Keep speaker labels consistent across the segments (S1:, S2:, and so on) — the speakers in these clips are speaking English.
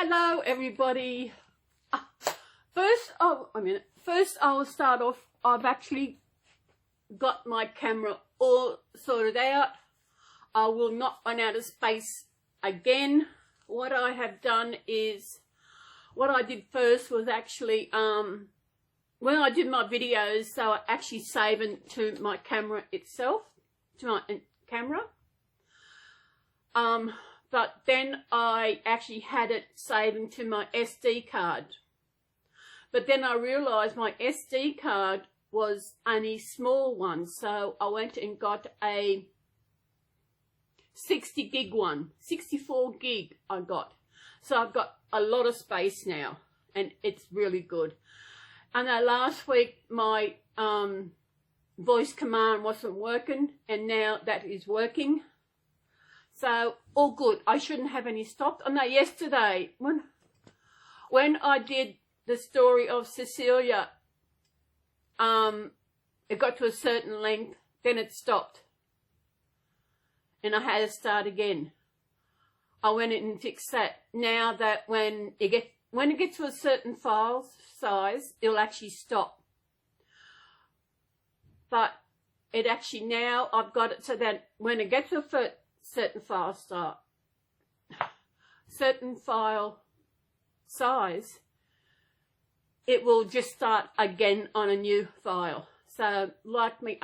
S1: Hello everybody. First I will start off. I've actually got my camera all sorted out. I will not run out of space again. What I have done is, what I did first was actually when I did my videos, so I actually save it to my camera itself, to my camera. But then I actually had it saving to my SD card. But then I realised my SD card was only small one, so I went and got a 60 gig one, 64 gig I got. So I've got a lot of space now, and it's really good. I know last week my voice command wasn't working, and now that is working. So all good. I shouldn't have any stopped. I know yesterday when I did the story of Cecilia, it got to a certain length, then it stopped, and I had to start again. I went in and fixed that. Now that when it gets to a certain file size, it'll actually stop. But it actually, now I've got it so that when it gets to a certain file size, it will just start again on a new file. So like my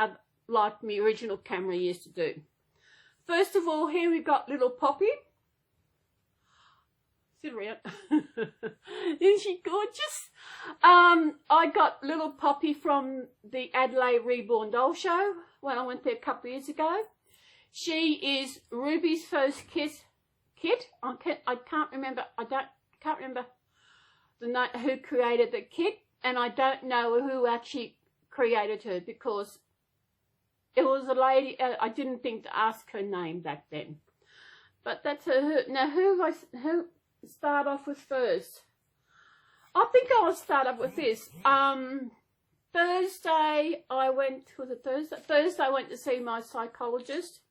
S1: original camera used to do. First of all, here we've got little Poppy. Sit around. Isn't she gorgeous? I got little Poppy from the Adelaide Reborn doll show when I went there a couple of years ago. She is Ruby's first kit. I can't remember. Can't remember the night who created the kit, and I don't know who actually created her, because it was a lady. I didn't think to ask her name back then, but that's her. Now who start off with first? I think I'll start off with this. Thursday I went to see my psychologist.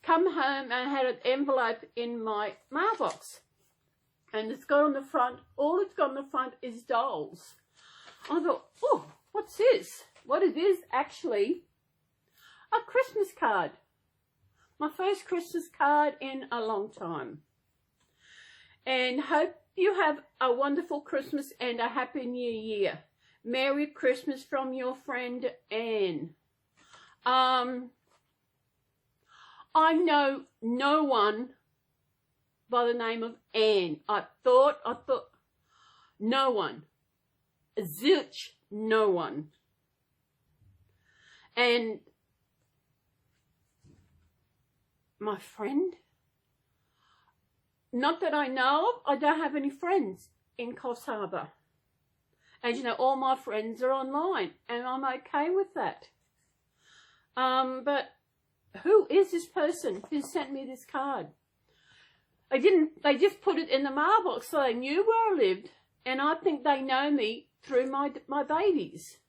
S1: Come home and I had an envelope in my mailbox, and it's got on the front, all it's got on the front is dolls. I thought, oh, what's this? What it is actually, a Christmas card. My first Christmas card in a long time. And hope you have a wonderful Christmas and a happy new year. Merry Christmas from your friend Anne. I know no one by the name of Anne. I thought, no one. Zilch, no one. And my friend, not that I know of, I don't have any friends in Coffs Harbour. As you know, all my friends are online, and I'm okay with that. But who is this person who sent me this card? They just put it in the mailbox so they knew where I lived, and I think they know me through my babies.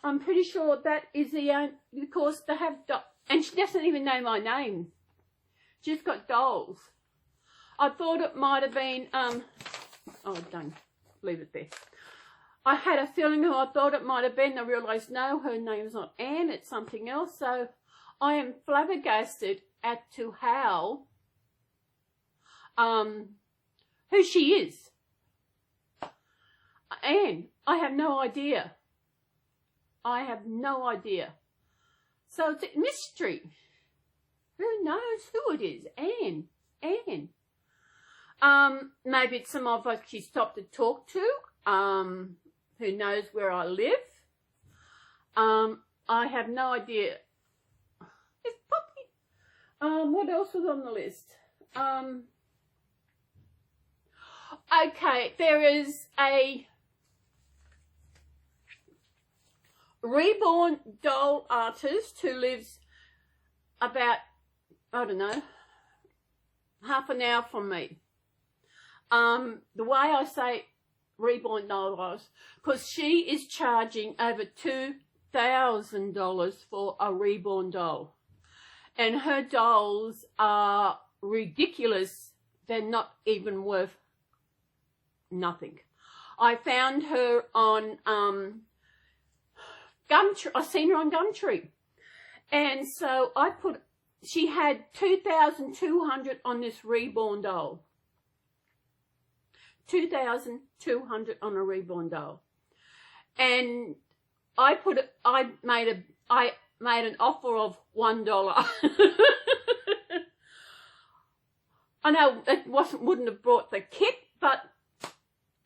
S1: I'm pretty sure that is because they have and she doesn't even know my name. She's got dolls. I thought it might have been, oh, done. Leave it there. I had a feeling who I thought it might have been. I realised, no, her name's not Anne, it's something else. So I am flabbergasted as to how, who she is. Anne, I have no idea. I have no idea. So it's a mystery. Who knows who it is? Anne. Anne. Maybe it's some of us she stopped to talk to, who knows where I live. I have no idea. It's Poppy. What else was on the list? Okay, there is a Reborn doll artist who lives about, I don't know, half an hour from me. The way I say Reborn doll artist, because she is charging over $2,000 for a Reborn doll. And her dolls are ridiculous. They're not even worth nothing. I found her on Gumtree. I seen her on Gumtree, and so she had 2,200 on this Reborn doll. 2,200 on a Reborn doll, and I made an offer of $1. I know it wouldn't have brought the kit, but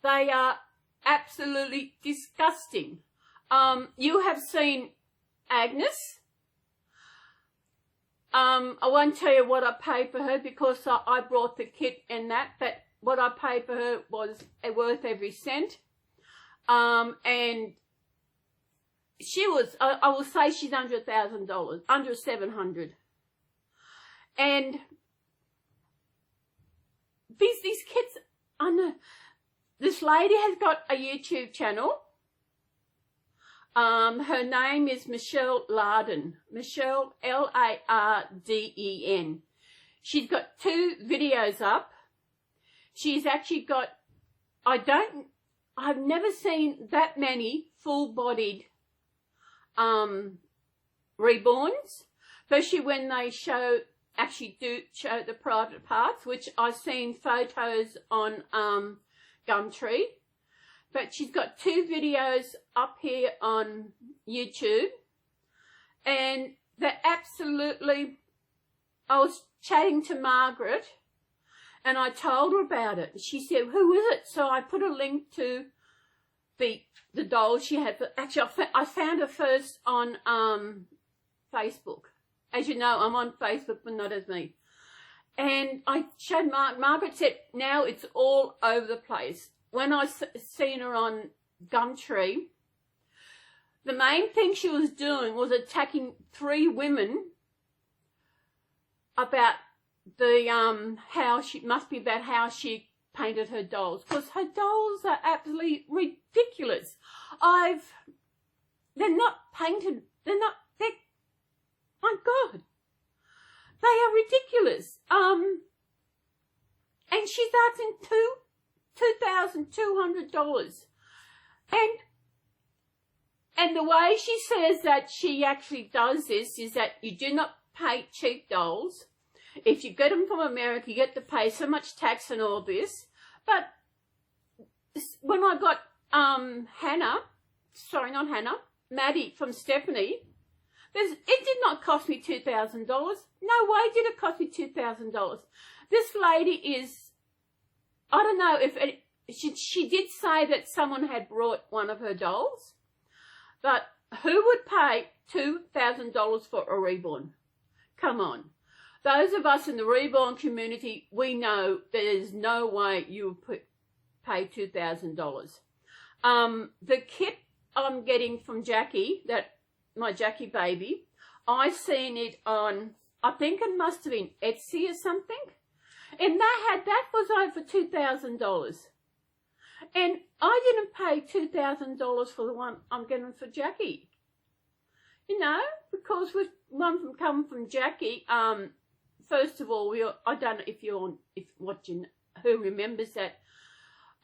S1: they are absolutely disgusting. You have seen Agnes. I won't tell you what I paid for her because I brought the kit and that, but what I paid for her was worth every cent. And she was, I will say she's under $1,000, under $700. And these kids, I know, this lady has got a YouTube channel. Her name is Michelle Larden. Michelle, L-A-R-D-E-N. She's got 2 videos up. She's actually got, I've never seen that many full-bodied reborns, especially when they show the private parts, which I've seen photos on Gumtree. But she's got 2 videos up here on YouTube, and they're absolutely, I was chatting to Margaret, and I told her about it. She said, who is it? So I put a link to the doll she had. Actually, I found her first on Facebook. As you know, I'm on Facebook, but not as me. And I showed Margaret said, now it's all over the place. When I seen her on Gumtree, the main thing she was doing was attacking 3 women about the how she painted her dolls, because her dolls are absolutely ridiculous. They're not painted. My God, they are ridiculous. And she's asking $2,200, and the way she says that she actually does this is that you do not pay cheap dolls. If you get them from America, you get to pay so much tax and all this. But when I got Maddie from Stephanie, it did not cost me $2,000. No way did it cost me $2,000. This lady is, I don't know if she did say that someone had brought one of her dolls, but who would pay $2,000 for a Reborn? Come on. Those of us in the Reborn community, we know there's no way you would pay $2,000. The kit I'm getting from Jackie, my Jackie baby, I seen it on, I think it must have been Etsy or something, and that was over $2,000. And I didn't pay $2,000 for the one I'm getting for Jackie. You know, because with one from coming from Jackie, first of all, I don't know if who remembers that.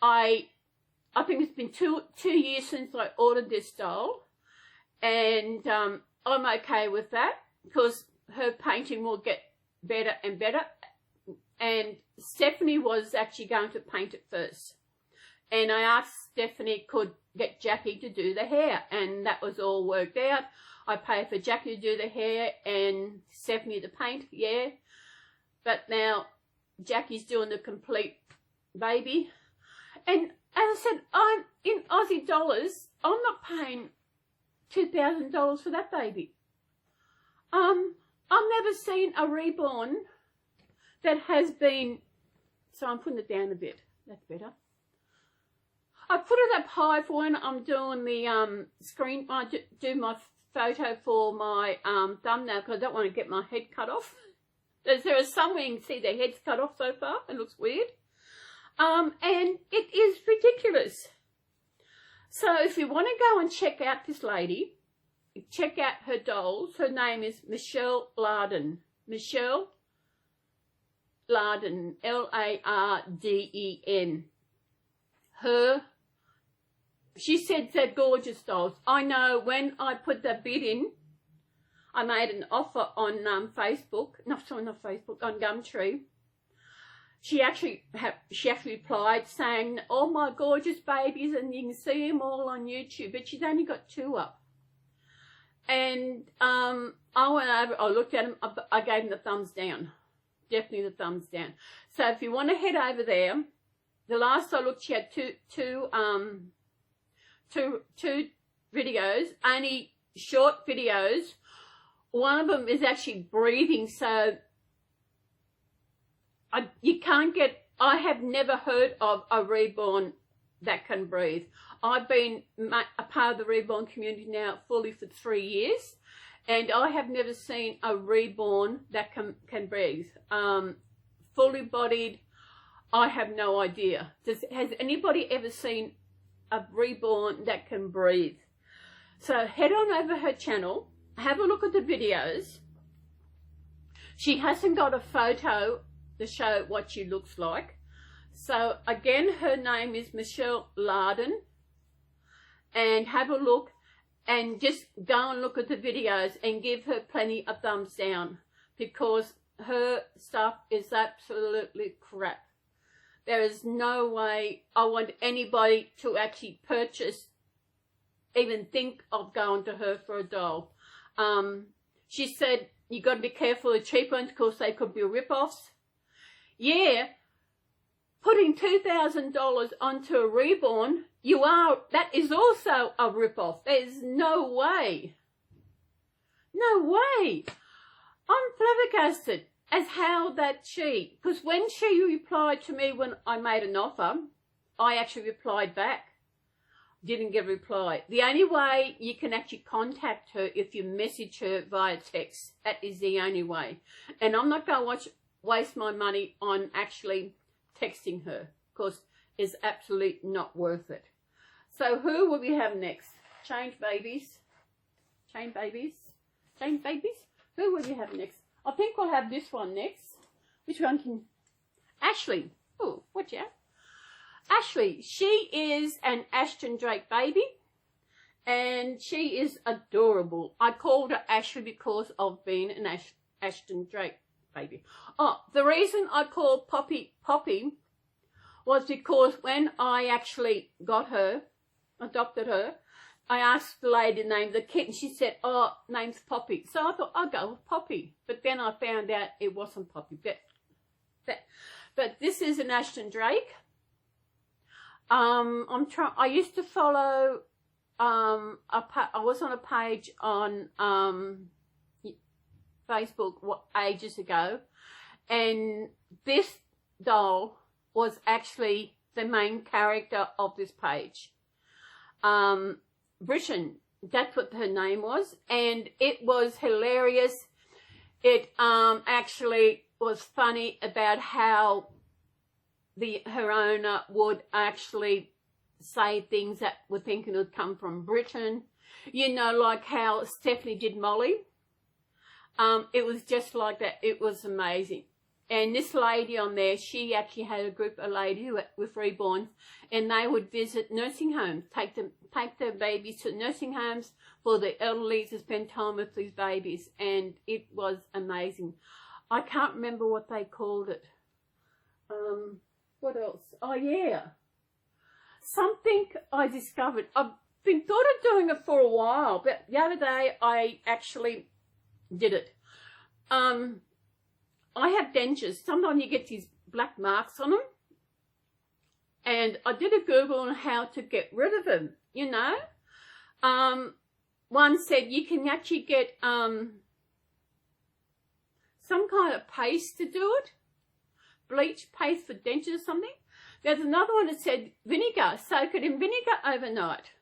S1: I think it's been two years since I ordered this doll, and I'm okay with that because her painting will get better and better. And Stephanie was actually going to paint it first, and I asked Stephanie could get Jackie to do the hair, and that was all worked out. I paid for Jackie to do the hair and Stephanie to paint, yeah. But now Jackie's doing the complete baby. And as I said, I'm in Aussie dollars, I'm not paying $2,000 for that baby. I've never seen a Reborn that has been, so I'm putting it down a bit, that's better. I put it up high for when I'm doing the screen, I do my photo for my thumbnail because I don't want to get my head cut off. There are some where you can see their heads cut off so far. It looks weird. And it is ridiculous. So if you want to go and check out this lady, check out her dolls. Her name is Michelle Larden. Michelle Larden, L-A-R-D-E-N. she said they're gorgeous dolls. I know when I put the bid in, I made an offer on Facebook, not Facebook, on Gumtree. She actually replied saying, "All my gorgeous babies," and you can see them all on YouTube, but she's only got 2 up. And I went over, I looked at them, I gave them the thumbs down. Definitely the thumbs down. So if you want to head over there, the last I looked, she had two videos, only short videos. One of them is actually breathing, so you can't get, I have never heard of a Reborn that can breathe. I've been a part of the Reborn community now fully for 3 years, and I have never seen a Reborn that can breathe. Fully bodied, I have no idea. Has anybody ever seen a Reborn that can breathe? So head on over her channel, have a look at the videos. She hasn't got a photo to show what she looks like. So again, her name is Michelle Larden, and have a look and just go and look at the videos and give her plenty of thumbs down, because her stuff is absolutely crap. There is no way I want anybody to actually purchase, even think of going to her for a doll. She said you got to be careful of cheap ones because they could be rip-offs. Yeah, putting $2,000 onto a Reborn, that is also a rip-off. There's no way. No way. I'm flabbergasted as how that cheap. Because when she replied to me when I made an offer, I actually replied back. Didn't get a reply. The only way you can actually contact her if you message her via text. That is the only way. And I'm not going to waste my money on actually texting her, because it's absolutely not worth it. So who will we have next? Change babies. Chain babies. Chain babies. Who will we have next? I think we'll have this one next. Which one can... Ashley. Oh, watch out. Ashley. She is an Ashton Drake baby. And she is adorable. I called her Ashley because of being an Ashton Drake baby. Oh, the reason I called Poppy was because when I actually got her, adopted her, I asked the lady to name the kitten. She said, "Oh, name's Poppy." So I thought I'll go with Poppy. But then I found out it wasn't Poppy. But this is an Ashton Drake. I used to follow. I was on a page on Facebook ages ago, and this doll was actually the main character of this page. Britain, that's what her name was, and it was hilarious. It actually was funny about how her owner would actually say things that were thinking would come from Britain. You know, like how Stephanie did Molly. It was just like that. It was amazing. And this lady on there, she actually had a group of ladies with Reborns, and they would visit nursing homes, take their babies to nursing homes for the elderly to spend time with these babies, and it was amazing. I can't remember what they called it. What else? Oh yeah, something I discovered. I've been thought of doing it for a while, but the other day I actually did it. I have dentures. Sometimes you get these black marks on them. And I did a Google on how to get rid of them, you know. One said you can actually get some kind of paste to do it. Bleach paste for dentures or something. There's another one that said vinegar. Soak it in vinegar overnight.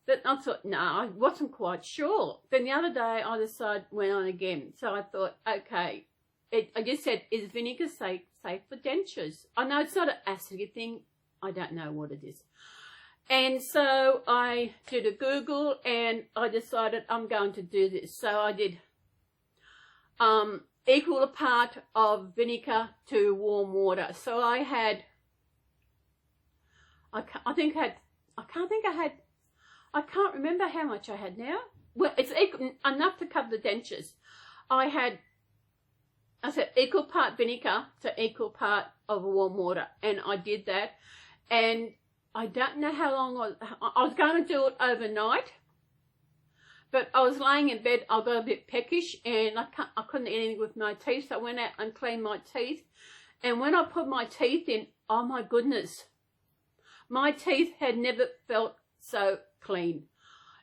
S1: But I thought, no, I wasn't quite sure. Then the other day I decided, went on again. So I thought, okay, I just said, is vinegar safe for dentures? I know it's not an acidic thing. I don't know what it is. And so I did a Google and I decided I'm going to do this. So I did equal a part of vinegar to warm water. So I had I can't remember how much I had now. Well, it's enough to cover the dentures. I said equal part vinegar to equal part of warm water, and I did that. And I don't know how long I was going to do it overnight, but I was laying in bed. I got a bit peckish, and I couldn't eat anything with my teeth, so I went out and cleaned my teeth. And when I put my teeth in, oh my goodness, my teeth had never felt so clean.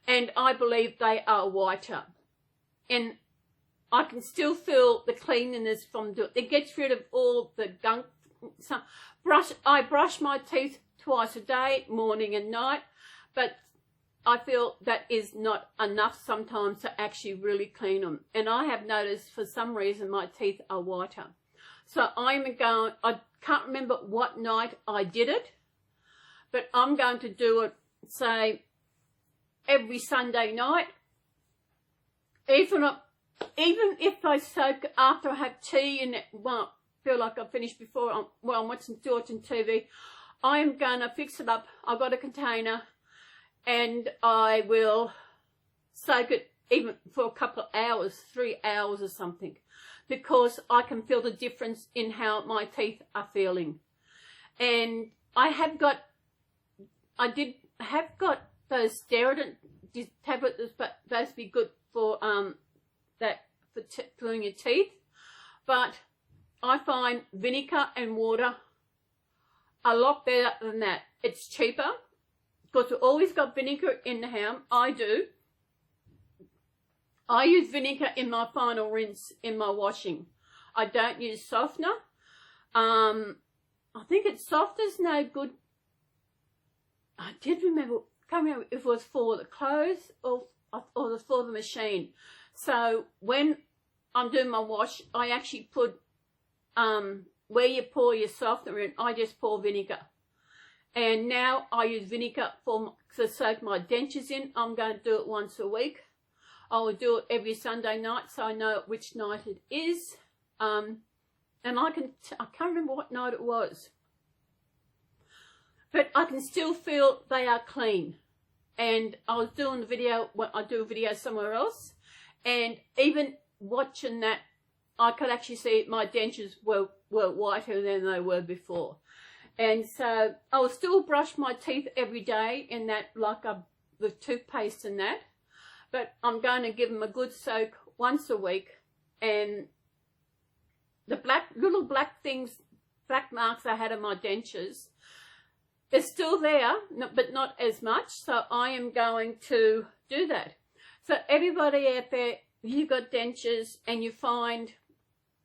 S1: And I believe they are whiter. And I can still feel the cleanliness from doing it. It gets rid of all the gunk. I brush my teeth twice a day, morning and night, but I feel that is not enough sometimes to actually really clean them. And I have noticed for some reason my teeth are whiter. So I can't remember what night I did it, but I'm going to do it, say, every Sunday night. Even if I soak after I have tea and feel like I've finished before, I'm watching TV, I am going to fix it up. I've got a container and I will soak it even for a couple of hours, 3 hours or something, because I can feel the difference in how my teeth are feeling. And I did have got those Steroid tablets, but those be good for cleaning your teeth. But I find vinegar and water a lot better than that. It's cheaper because we've always got vinegar in the house. I do. I use vinegar in my final rinse in my washing. I don't use softener. I think softener's no good. I did remember, can't remember if it was for the clothes or for the machine. So when I'm doing my wash, I actually put where you pour your softener in, I just pour vinegar. And now I use vinegar to soak my dentures in. I'm going to do it once a week. I will do it every Sunday night, so I know which night it is. And I can't remember what night it was, but I can still feel they are clean. And I was doing the video, I do a video somewhere else, and even watching that, I could actually see my dentures were whiter than they were before. And so I will still brush my teeth every day in that, with toothpaste and that, but I'm going to give them a good soak once a week. And the little black marks I had on my dentures, they're still there, but not as much. So I am going to do that. So everybody out there, you've got dentures and you find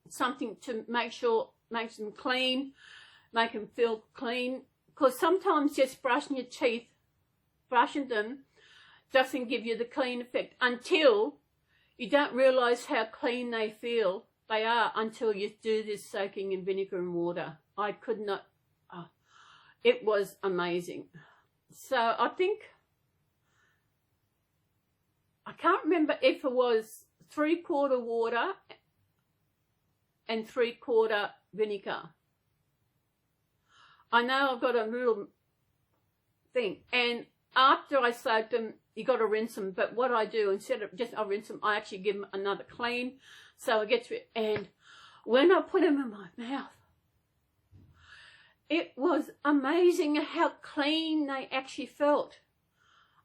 S1: something to makes them clean, make them feel clean. Because sometimes just brushing your teeth, brushing them, doesn't give you the clean effect until you don't realise how clean they are until you do this soaking in vinegar and water. I could not, it was amazing. So I think, I can't remember if it was 3/4 water and 3/4 vinegar. I know I've got a little thing, and after I soak them, you got to rinse them. But what I do, instead of I rinse them, I actually give them another clean, so it gets rid. And when I put them in my mouth, it was amazing how clean they actually felt.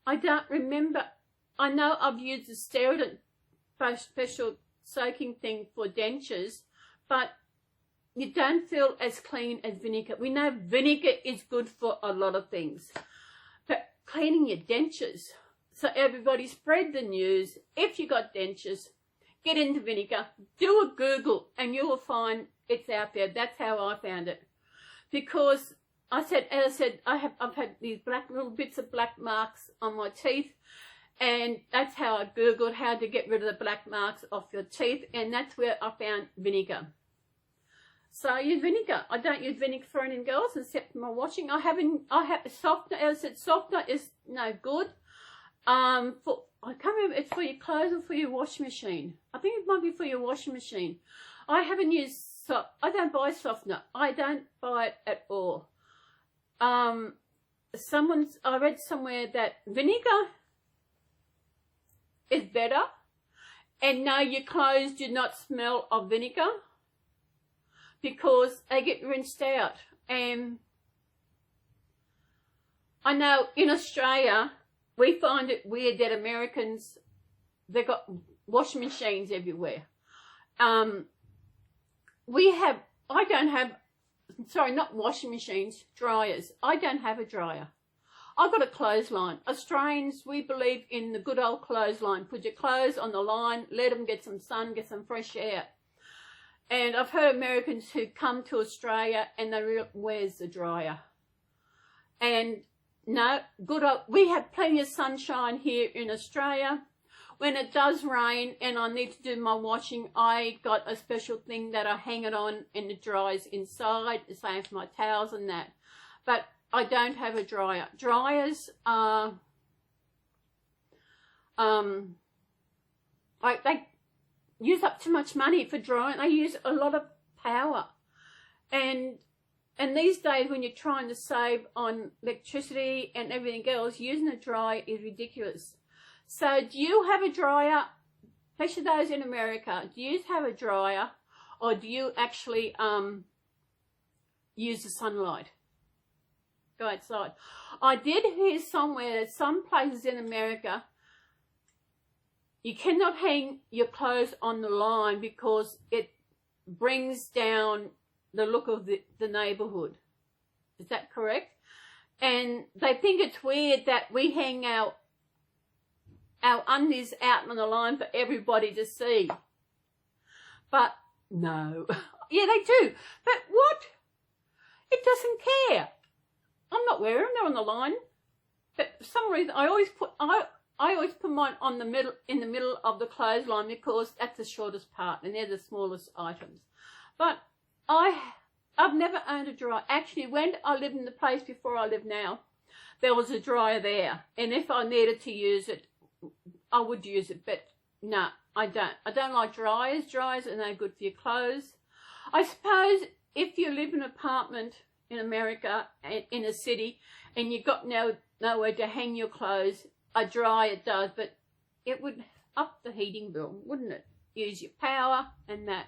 S1: I don't remember. I know I've used the Steroid special soaking thing for dentures, but you don't feel as clean as vinegar. We know vinegar is good for a lot of things, but cleaning your dentures. So everybody spread the news. If you got dentures, get into vinegar, do a Google, and you will find it's out there. That's how I found it. Because as I said, I've had these little bits of black marks on my teeth, and that's how I Googled how to get rid of the black marks off your teeth, and that's where I found vinegar. So I use vinegar. I don't use vinegar for anything else except for my washing. I have softener. As I said, softener is no good. I can't remember, it's for your clothes or for your washing machine. I think it might be for your washing machine. I haven't used, I don't buy softener. I don't buy it at all. I read somewhere that vinegar is better, and no, your clothes do not smell of vinegar because they get rinsed out. And I know in Australia we find it weird that Americans, they've got washing machines everywhere. Not washing machines, dryers. I don't have a dryer. I've got a clothesline. Australians, we believe in the good old clothesline. Put your clothes on the line, let them get some sun, get some fresh air. And I've heard Americans who come to Australia and where's the dryer? And no, we have plenty of sunshine here in Australia. When it does rain and I need to do my washing, I got a special thing that I hang it on and it dries inside. The same for my towels and that. But I don't have a dryer. Dryers are, they use up too much money for drying. They use a lot of power. And these days when you're trying to save on electricity and everything else, using a dryer is ridiculous. So do you have a dryer, especially those in America, do you have a dryer or do you actually use the sunlight? Go outside. I did hear somewhere that some places in America, you cannot hang your clothes on the line because it brings down the look of the neighborhood. Is that correct? And they think it's weird that we hang our undies out on the line for everybody to see. But no. Yeah, they do. But what? It doesn't care. I'm not wearing them, they're on the line. But for some reason I always put mine on in the middle of the clothesline because that's the shortest part and they're the smallest items. But I've never owned a dryer. Actually, when I lived in the place before I live now, there was a dryer there. And if I needed to use it, I would use it, but no, I don't. I don't like dryers. Dryers are no good for your clothes. I suppose if you live in an apartment in America, in a city, and you've got nowhere to hang your clothes, a dryer does, but it would up the heating bill, wouldn't it? Use your power and that.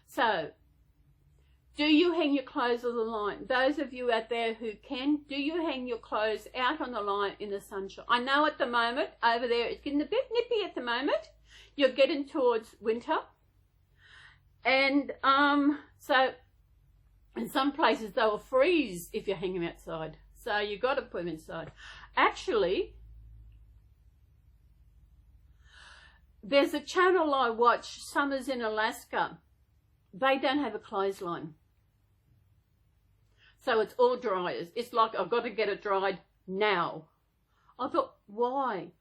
S1: So, do you hang your clothes on the line? Those of you out there who can, do you hang your clothes out on the line in the sunshine? I know at the moment, over there, it's getting a bit nippy at the moment. You're getting towards winter. And so in some places they will freeze if you hang them outside. So you've got to put them inside. Actually, there's a channel I watch, Summers in Alaska. They don't have a clothesline. So it's all dryers. It's like I've got to get it dried now. I thought, why?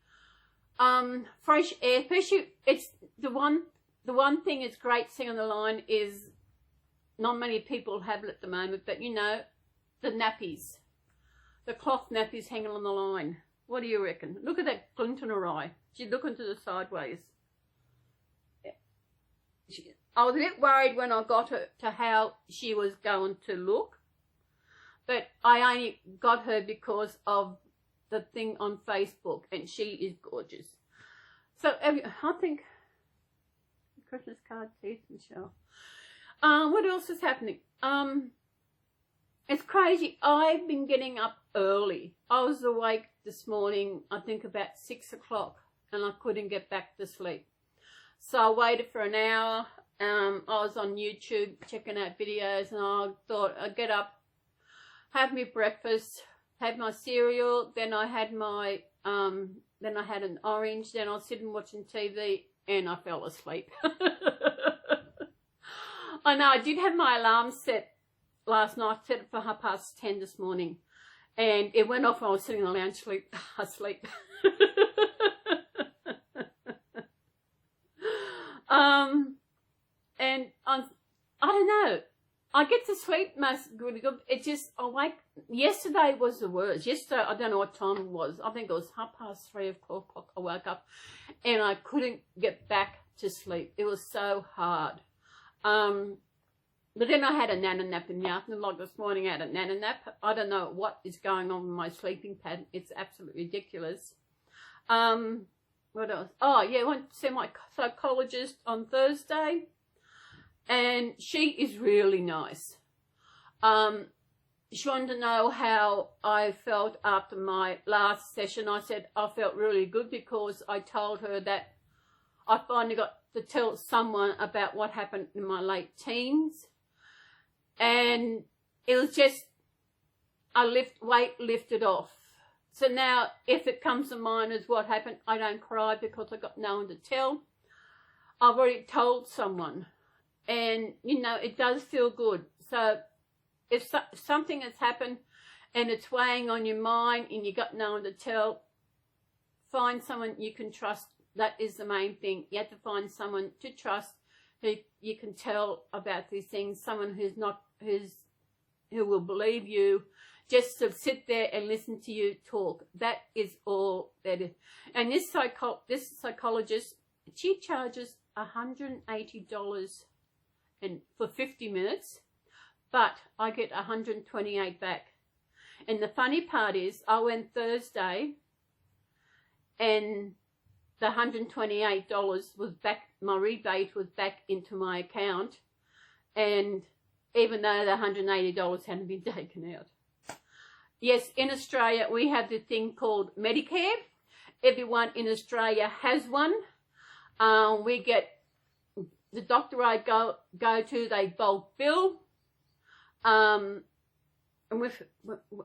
S1: Fresh air, especially it's the one thing it's great seeing on the line is not many people have it at the moment, but you know, the nappies. The cloth nappies hanging on the line. What do you reckon? Look at that glint in her eye. She's looking to the sideways. I was a bit worried when I got her to how she was going to look, but I only got her because of the thing on Facebook, and she is gorgeous. So I think Christmas card, teeth, Michelle. What else is happening? It's crazy. I've been getting up early. I was awake this morning, I think about 6 o'clock, and I couldn't get back to sleep. So I waited for an hour. I was on YouTube checking out videos, and I thought I'd get up, have my breakfast, have my cereal, then I had my then I had an orange, then I was sitting watching TV, and I fell asleep. I know, I did have my alarm set last night, set it for 10:30 this morning, and it went off when I was sitting on the lounge asleep. And I don't know, I get to sleep really good. It just, I wake, yesterday was the worst. Yesterday, I don't know what time it was. I think it was 3:30 or 4 o'clock I woke up, and I couldn't get back to sleep. It was so hard. But then I had a nana nap in the afternoon, like this morning I had a nana nap. I don't know what is going on with my sleeping pattern. It's absolutely ridiculous. What else? Oh, yeah, I went to see my psychologist on Thursday, and she is really nice. She wanted to know how I felt after my last session. I said I felt really good because I told her that I finally got to tell someone about what happened in my late teens. And it was just weight lifted off. So now if it comes to mind as what happened, I don't cry because I got no one to tell. I've already told someone. And, you know, it does feel good. So if something has happened and it's weighing on your mind and you got no one to tell, find someone you can trust. That is the main thing. You have to find someone to trust who you can tell about these things, someone who will believe you, just to sit there and listen to you talk. That is all that is. And this psychologist, she charges $180 for 50 minutes, but I get $128 back. And the funny part is, I went Thursday, and the $128 was back, my rebate was back into my account, and even though the $180 hadn't been taken out. Yes, in Australia we have the thing called Medicare. Everyone in Australia has one. We get, the doctor I go to, they bulk bill. And with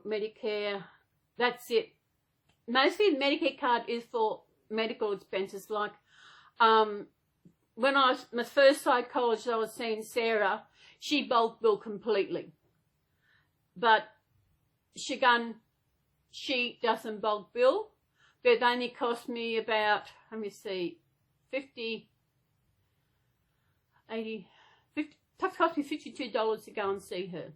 S1: Medicare, that's it. Mostly the Medicare card is for medical expenses, like when I was my first psychologist, I was seeing Sarah, she bulk billed completely, but she doesn't bulk bill, but it only cost me about, let me see, it cost me $52 to go and see her,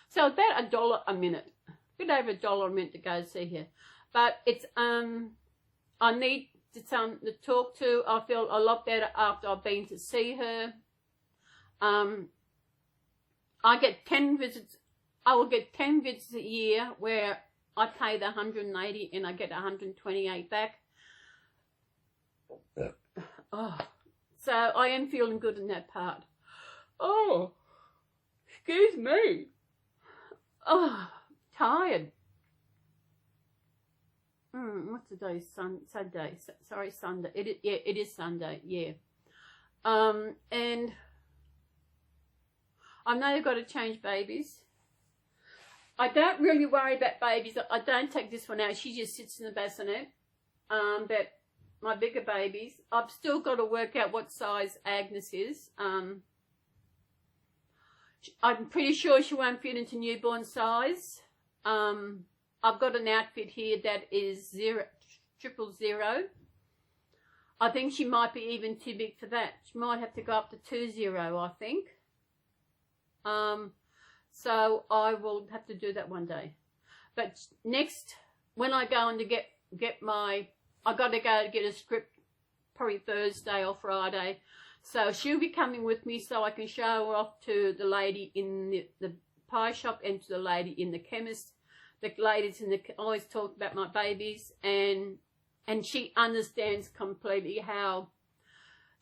S1: so about $1 a minute, a bit over $1 a minute to go see her. But it's I need someone to talk to. I feel a lot better after I've been to see her. I get 10 visits. I will get 10 visits a year where I pay the $180 and I get $128 back. Oh, so I am feeling good in that part. Oh, excuse me. Oh, tired. What's the day? Sunday. Sorry, Sunday. It is Sunday. Yeah. And I know you've got to change babies. I don't really worry about babies. I don't take this one out. She just sits in the bassinet. But my bigger babies, I've still got to work out what size Agnes is. I'm pretty sure she won't fit into newborn size. I've got an outfit here that is 000. I think she might be even too big for that. She might have to go up to 20, I think. So I will have to do that one day. But next, when I go in to get my, I got to go to get a script probably Thursday or Friday. So she'll be coming with me so I can show her off to the lady in the pie shop and to the lady in the chemist. The ladies always talk about my babies, and she understands completely how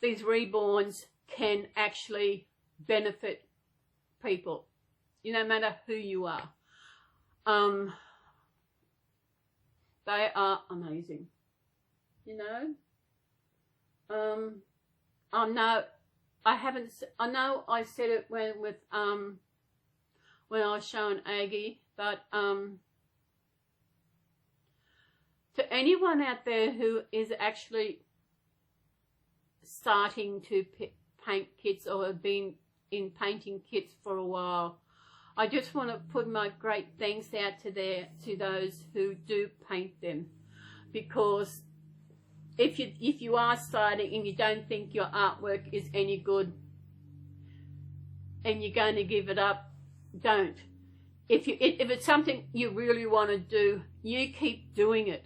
S1: these reborns can actually benefit people, no matter who you are. They are amazing, I know I said it when I was showing Aggie, but to anyone out there who is actually starting to paint kits or have been in painting kits for a while, I just want to put my great thanks out to those who do paint them, because if you are starting and you don't think your artwork is any good and you're going to give it up, don't. If it's something you really want to do, you keep doing it.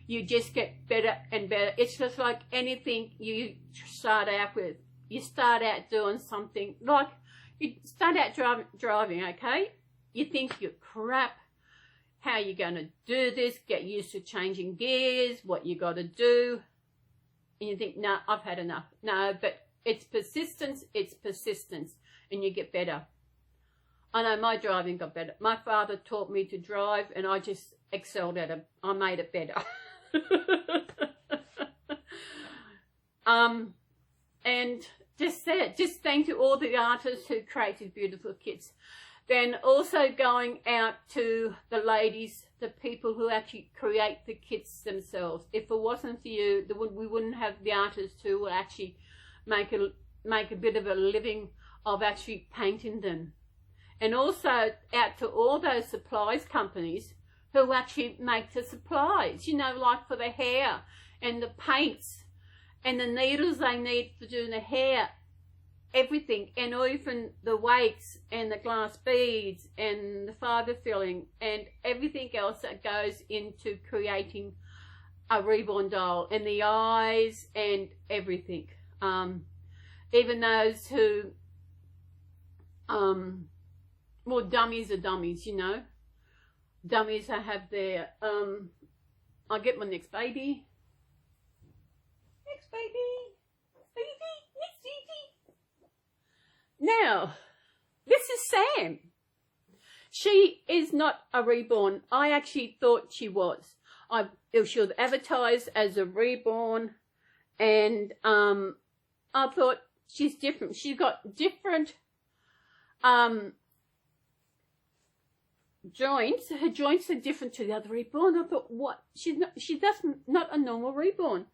S1: You just get better and better. It's just like anything you start out with. You start out doing something like You start out driving, okay? You think you're crap. How you going to do this? Get used to changing gears, what you got to do. And you think, no, I've had enough. No, but it's persistence, and you get better. I know my driving got better. My father taught me to drive, and I just excelled at it. I made it better. And just thank you all the artists who created beautiful kits. Then also going out to the ladies, the people who actually create the kits themselves. If it wasn't for you, we wouldn't have the artists who will actually make a bit of a living of actually painting them. And also out to all those supplies companies who actually make the supplies, you know, like for the hair and the paints and the needles they need for doing the hair, everything, and even the weights and the glass beads and the fibre filling and everything else that goes into creating a reborn doll, and the eyes and everything. Even those who, well, dummies are dummies, you know. Dummies that have their, I'll get my next baby. Next baby. Next baby. Now, this is Sam. She is not a reborn. I actually thought she was. She was advertised as a reborn, and I thought she's different. She's got different joints. Her joints are different to the other reborn. I thought, what? She's not a normal reborn.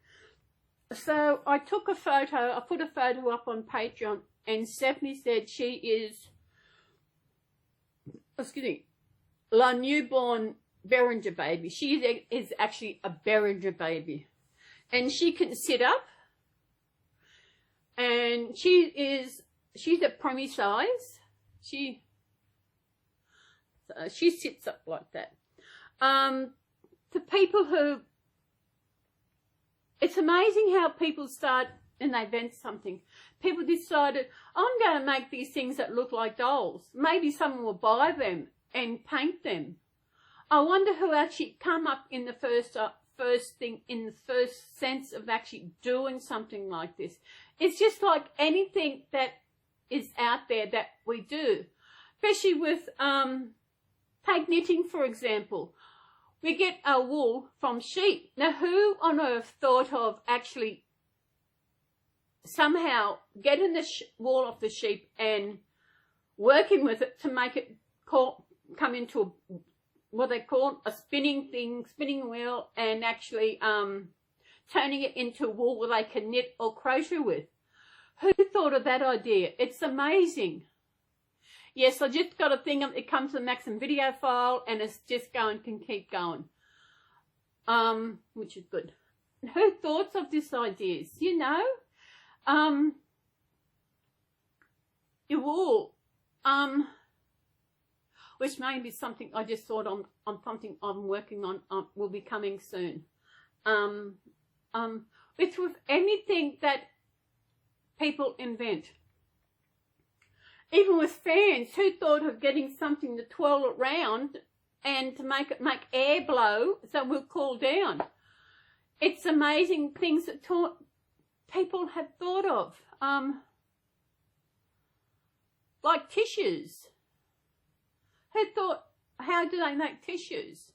S1: So I took a photo. I put a photo up on Patreon, and Stephanie said she is, excuse me, La Newborn Beringer baby. She is actually a Beringer baby, and she can sit up, and she's a preemie size. She sits up like that. To people who, it's amazing how people start and they invent something. People decided, I'm going to make these things that look like dolls. Maybe someone will buy them and paint them. I wonder who actually come up in the first sense of actually doing something like this. It's just like anything that is out there that we do, especially with take knitting, for example. We get our wool from sheep. Now, who on earth thought of actually somehow getting the wool off the sheep and working with it to make it come into what they call a spinning wheel, and actually turning it into wool where they can knit or crochet with? Who thought of that idea? It's amazing. Yes, I just got a thing, it comes to the maximum video file, and it's just can keep going, which is good. Who thought of these ideas, you know? Your wool, which may be something I just thought on something I'm working on, will be coming soon. It's with anything that people invent. Even with fans, who thought of getting something to twirl it round and to make air blow so it will cool down? It's amazing things that people have thought of. Like tissues. Who thought, how do they make tissues?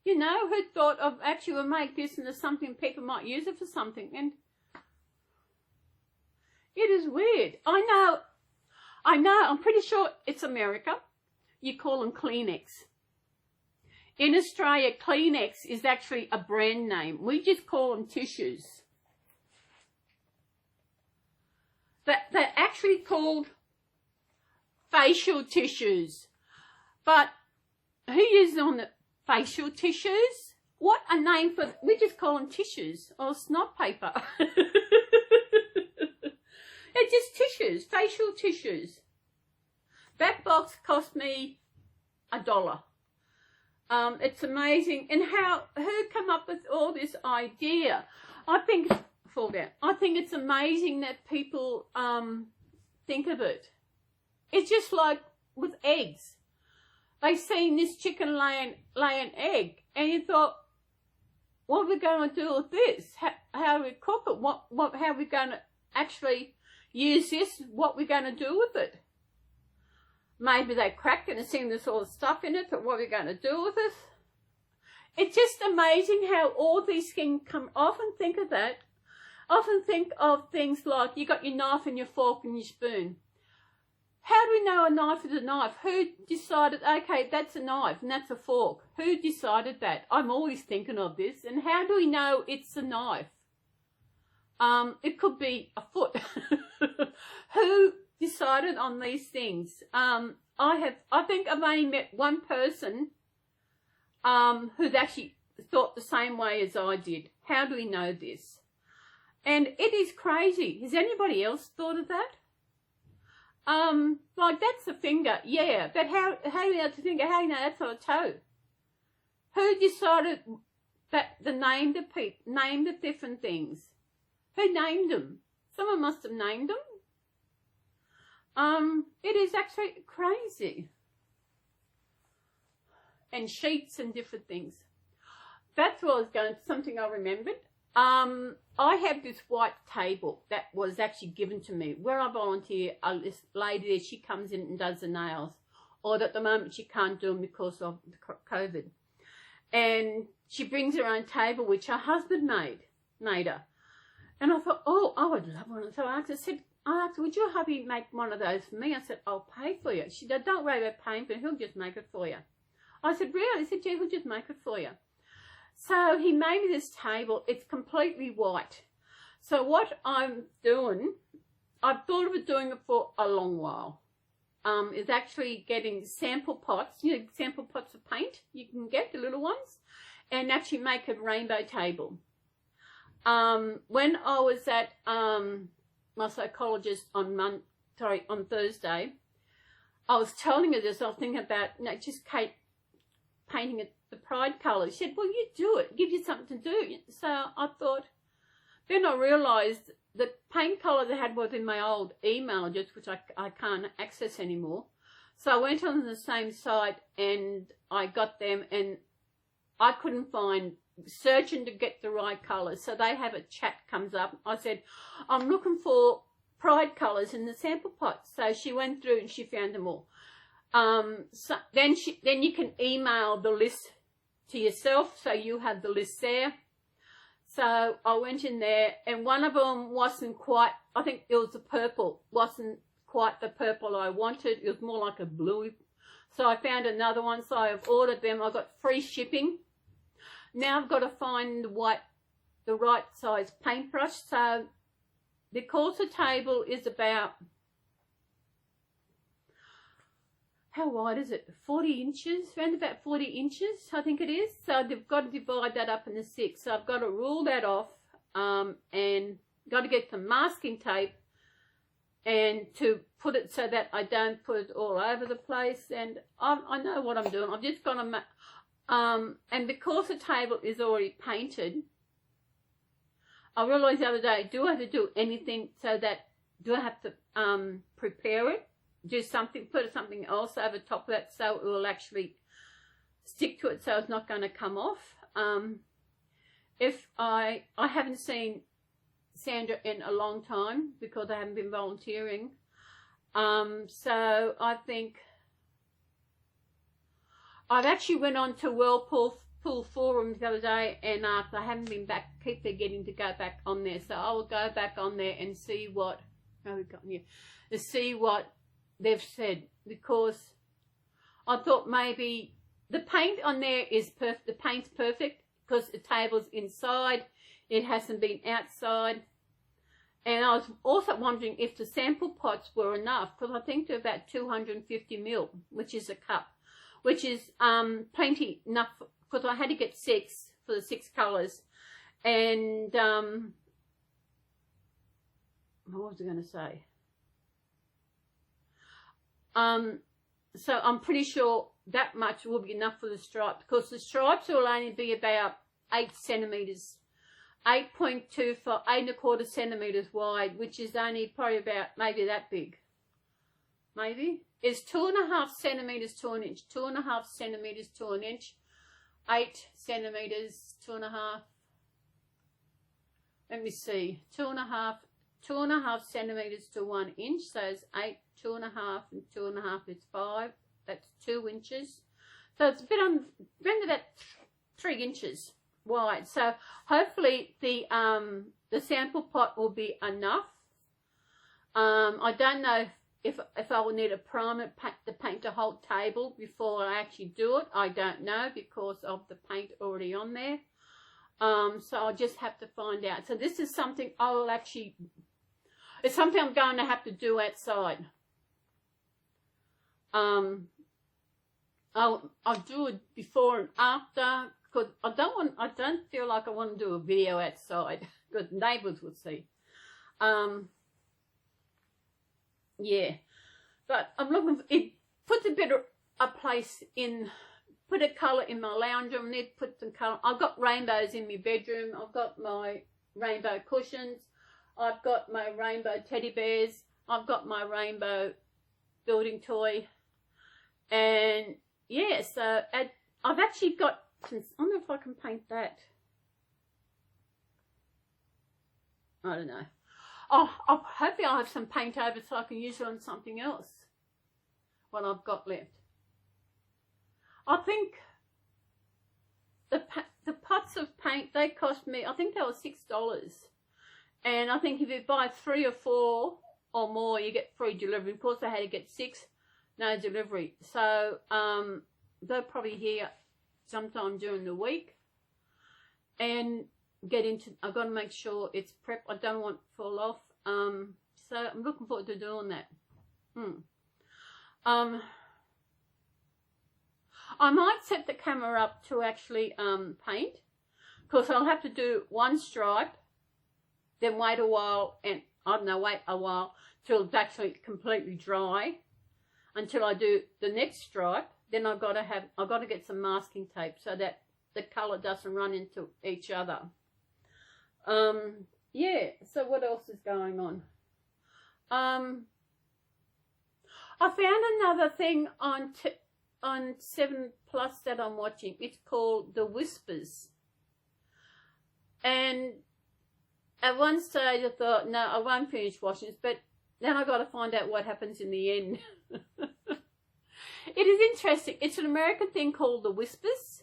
S1: You know, who thought of actually we'll make this into something people might use it for something? And it is weird. I know, I'm pretty sure it's America. You call them Kleenex. In Australia, Kleenex is actually a brand name. We just call them tissues. They're actually called facial tissues. But who uses on the facial tissues? What a name for, we just call them tissues or snot paper. They're just tissues, facial tissues. That box cost me $1. It's amazing. And who come up with all this idea? I think it's amazing that people think of it. It's just like with eggs. They seen this chicken lay an egg, and you thought, what are we going to do with this? How do we cook it? How are we going to actually use this? What are we going to do with it? Maybe they cracked it and seen this all the stuff in it, but what are we going to do with it? It's just amazing how all these things come. Often think of that. Often think of things like you got your knife and your fork and your spoon. How do we know a knife is a knife? Who decided, okay, that's a knife and that's a fork? Who decided that? I'm always thinking of this. And how do we know it's a knife? It could be a foot. Who decided on these things? I think I've only met one person who's actually thought the same way as I did. How do we know this? And it is crazy. Has anybody else thought of that? Like that's a finger, yeah, but how do you know it's a finger? How do you know that's not a toe? Who decided that the named the different things? Who named them? Someone must have named them. It is actually crazy. And sheets and different things. That's what I was going to, something I remembered. I have this white table that was actually given to me where I volunteer. This lady there, she comes in and does the nails, or at the moment she can't do them because of the COVID. And she brings her own table, which her husband made her. And I thought, oh, I would love one. So I asked, would your hubby make one of those for me? I said, I'll pay for you. She said, don't worry about paying for it. He'll just make it for you. I said, really? He said, yeah, he'll just make it for you. So he made me this table. It's completely white. So what I'm doing, I've thought of doing it for a long while, is actually getting sample pots, sample pots of paint you can get, the little ones, and actually make a rainbow table. When I was at my psychologist on Thursday, I was telling her this. I was thinking about just painting it the pride colours. She said, well, you do it. It gives you something to do. So I thought, then I realised the paint colour they had was in my old email address, which I can't access anymore. So I went on the same site and I got them, and I couldn't find, searching to get the right colours. So they have a chat comes up. I said, I'm looking for pride colours in the sample pot. So she went through and she found them all. So then you can email the list to yourself, so you have the list there. So I went in there, and one of them wasn't quite, I think it was the purple, wasn't quite the purple I wanted. It was more like a blue. So I found another one, so I've ordered them. I got free shipping. Now I've got to find the right size paintbrush. So because the table is about, how wide is it? 40 inches, around about 40 inches, I think it is. So they've got to divide that up into 6. So I've got to rule that off, and got to get some masking tape and to put it so that I don't put it all over the place. And I know what I'm doing. I've just got to, and because the table is already painted, I realised the other day, do I have to do anything so that, do I have to prepare it? Do something, put something else over top of that so it will actually stick to it, so it's not going to come off. If I haven't seen Sandra in a long time because I haven't been volunteering. So I think I've actually went on to Whirlpool forums the other day, and I haven't been back, keep forgetting to go back on there. So I will go back on there and see what, oh, we've got here, to see what they've said, because I thought maybe the paint on there is perfect. The paint's perfect because the table's inside, it hasn't been outside. And I was also wondering if the sample pots were enough, because I think they're about 250 ml, which is a cup, which is plenty enough, because I had to get 6 for the 6 colours. And what was I going to say? So I'm pretty sure that much will be enough for the stripes, because the stripes will only be about 8 centimetres, 8.2 for 8 1/4 centimetres wide, which is only probably about maybe that big. maybe. It's 2.5 centimeters to an inch, 2.5 centimeters to an inch, 8 centimeters, 2.5. Let me see, 2.5 centimeters to 1 inch. So it's 8, 2.5, and 2.5 is 5. That's 2 inches. So it's a bit under that 3 inches wide. So hopefully the sample pot will be enough. I don't know if I will need a primer to paint the whole table before I actually do it. I don't know because of the paint already on there. So I'll just have to find out. So this is something I will actually, it's something I'm going to have to do outside. I'll do it before and after, because I don't feel like I want to do a video outside because neighbours would see. Yeah, but I'm looking for, it puts a bit of a place in, put a colour in my lounge room, need to put some colour. I've got rainbows in my bedroom, I've got my rainbow cushions, I've got my rainbow teddy bears, I've got my rainbow building toy, and yeah, so I've actually got, I wonder if I can paint that. I don't know. Oh, hopefully I'll have some paint over so I can use it on something else. What I've got left. I think the pots of paint, they cost me, I think they were $6. And I think if you buy 3 or 4 or more, you get free delivery. Of course, I had to get 6, no delivery. So they're probably here sometime during the week. And get into, I've got to make sure it's prepped. I don't want to fall off. So I'm looking forward to doing that. I might set the camera up to actually paint, because I'll have to do one stripe, then wait a while, and I don't know, wait a while till it's actually completely dry, until I do the next stripe. Then I've got to get some masking tape so that the colour doesn't run into each other. Yeah, so what else is going on? I found another thing on 7 Plus that I'm watching. It's called The Whispers. And at one stage I thought, no, I won't finish watching this, but then I got to find out what happens in the end. It is interesting. It's an American thing called The Whispers.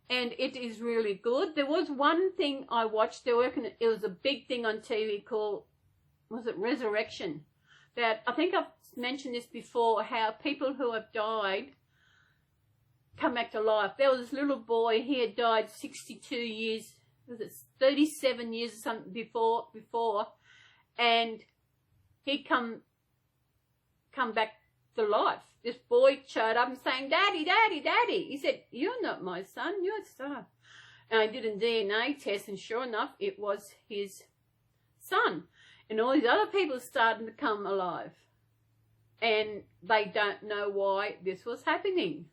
S1: And it is really good. There was one thing I watched. It was a big thing on TV called, was it Resurrection? That, I think I've mentioned this before, how people who have died come back to life. There was this little boy, he had died 62 years, was it 37 years or something before, and he come back to life. This boy showed up and saying, "Daddy, Daddy, Daddy." He said, "You're not my son, you're son." And I did a DNA test, and sure enough, it was his son. And all these other people started to come alive. And they don't know why this was happening.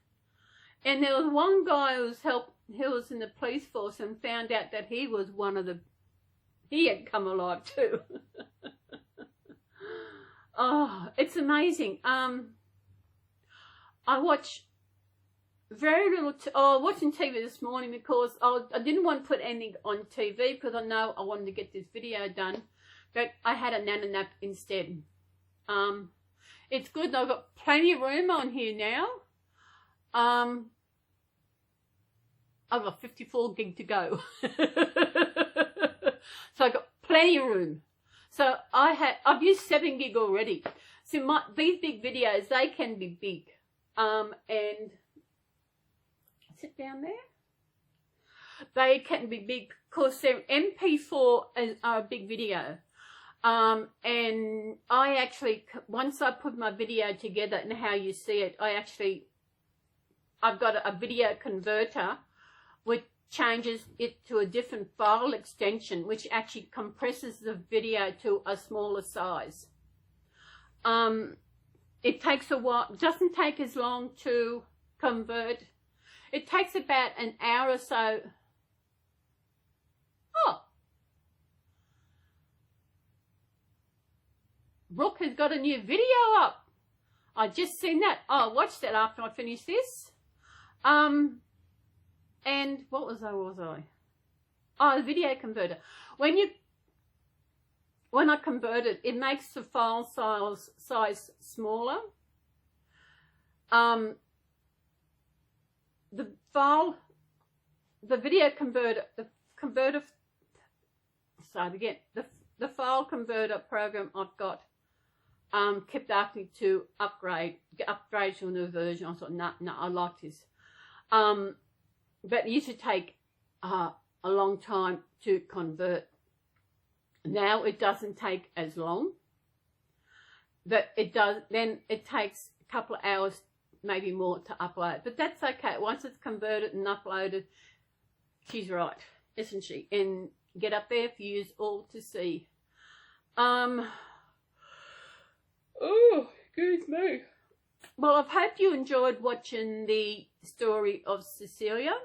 S1: And there was one guy who was in the police force and found out that he was he had come alive too. Oh, it's amazing. I watch very little, watching TV this morning because I didn't want to put anything on TV because I know I wanted to get this video done, but I had a nana nap instead. It's good. I've got plenty of room on here now. I've got 54 gig to go. So I've got plenty of room. So I've used 7 gig already. So these big videos, they can be big. And sit down there. They can be big because they're MP4 are a big video. And I actually, once I put my video together and how you see it, I've got a video converter which changes it to a different file extension, which actually compresses the video to a smaller size. It takes a while, it doesn't take as long to convert. It takes about an hour or so. Oh, Brooke has got a new video up. I just seen that. Oh, I watched that after I finished this. And what was I? Oh, the video converter. When I convert it, it makes the file size smaller. The video converter, the file converter program I've got kept asking me to upgrade to a new version. I thought, no, I like this. But it used to take a long time to convert. Now it doesn't take as long, but it does. Then it takes a couple of hours, maybe more, to upload. But that's okay. Once it's converted and uploaded, she's right, isn't she? And get up there for you all to see. Oh, excuse me. Well, I hope you enjoyed watching the story of Cecilia.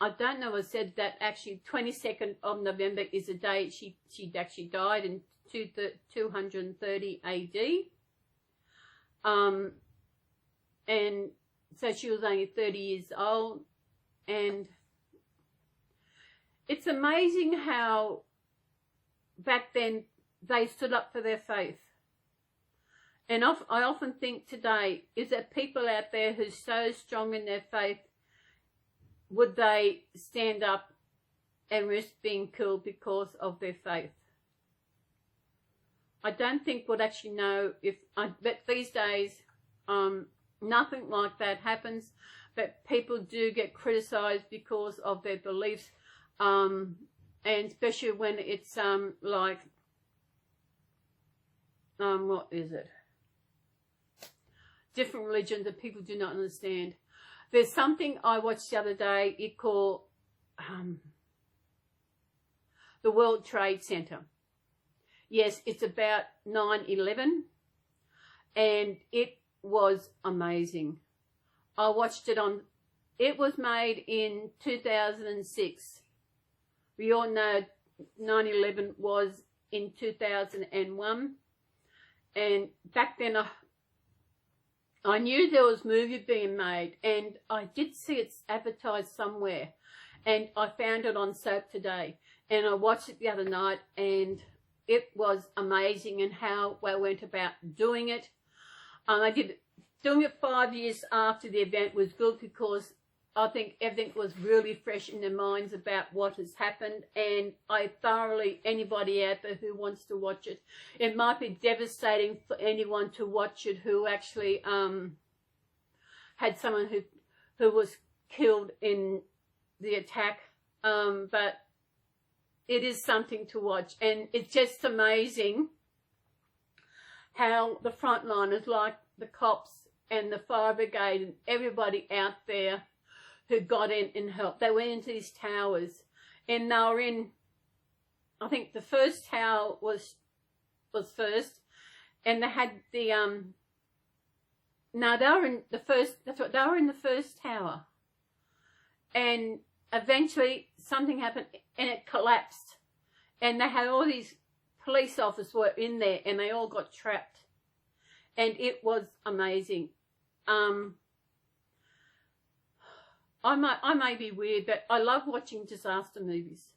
S1: I don't know, I said that actually 22nd of November is the day she actually died in 230 AD. And so she was only 30 years old. And it's amazing how back then they stood up for their faith. And I often think today, is there people out there who's so strong in their faith, would they stand up and risk being killed because of their faith? I don't think we'd actually know but these days, nothing like that happens, but people do get criticised because of their beliefs, and especially when it's like, what is it? Different religions that people do not understand. There's something I watched the other day, it called the World Trade Center. Yes, it's about 9/11, and it was amazing. I watched it it was made in 2006. We all know 9/11 was in 2001, and back then I knew there was a movie being made, and I did see it advertised somewhere, and I found it on Soap Today, and I watched it the other night, and it was amazing and how they went about doing it. Doing it 5 years after the event was good because I think everything was really fresh in their minds about what has happened, and anybody out there who wants to watch it, it might be devastating for anyone to watch it who actually had someone who was killed in the attack, but it is something to watch, and it's just amazing how the frontliners, like the cops and the fire brigade and everybody out there who got in and helped. They went into these towers, and they were in, I think the first tower was first, and they had the no, they were in the first, that's right, they were in the first tower, and eventually something happened and it collapsed, and they had all these police officers were in there, and they all got trapped, and it was amazing. I may be weird, but I love watching disaster movies.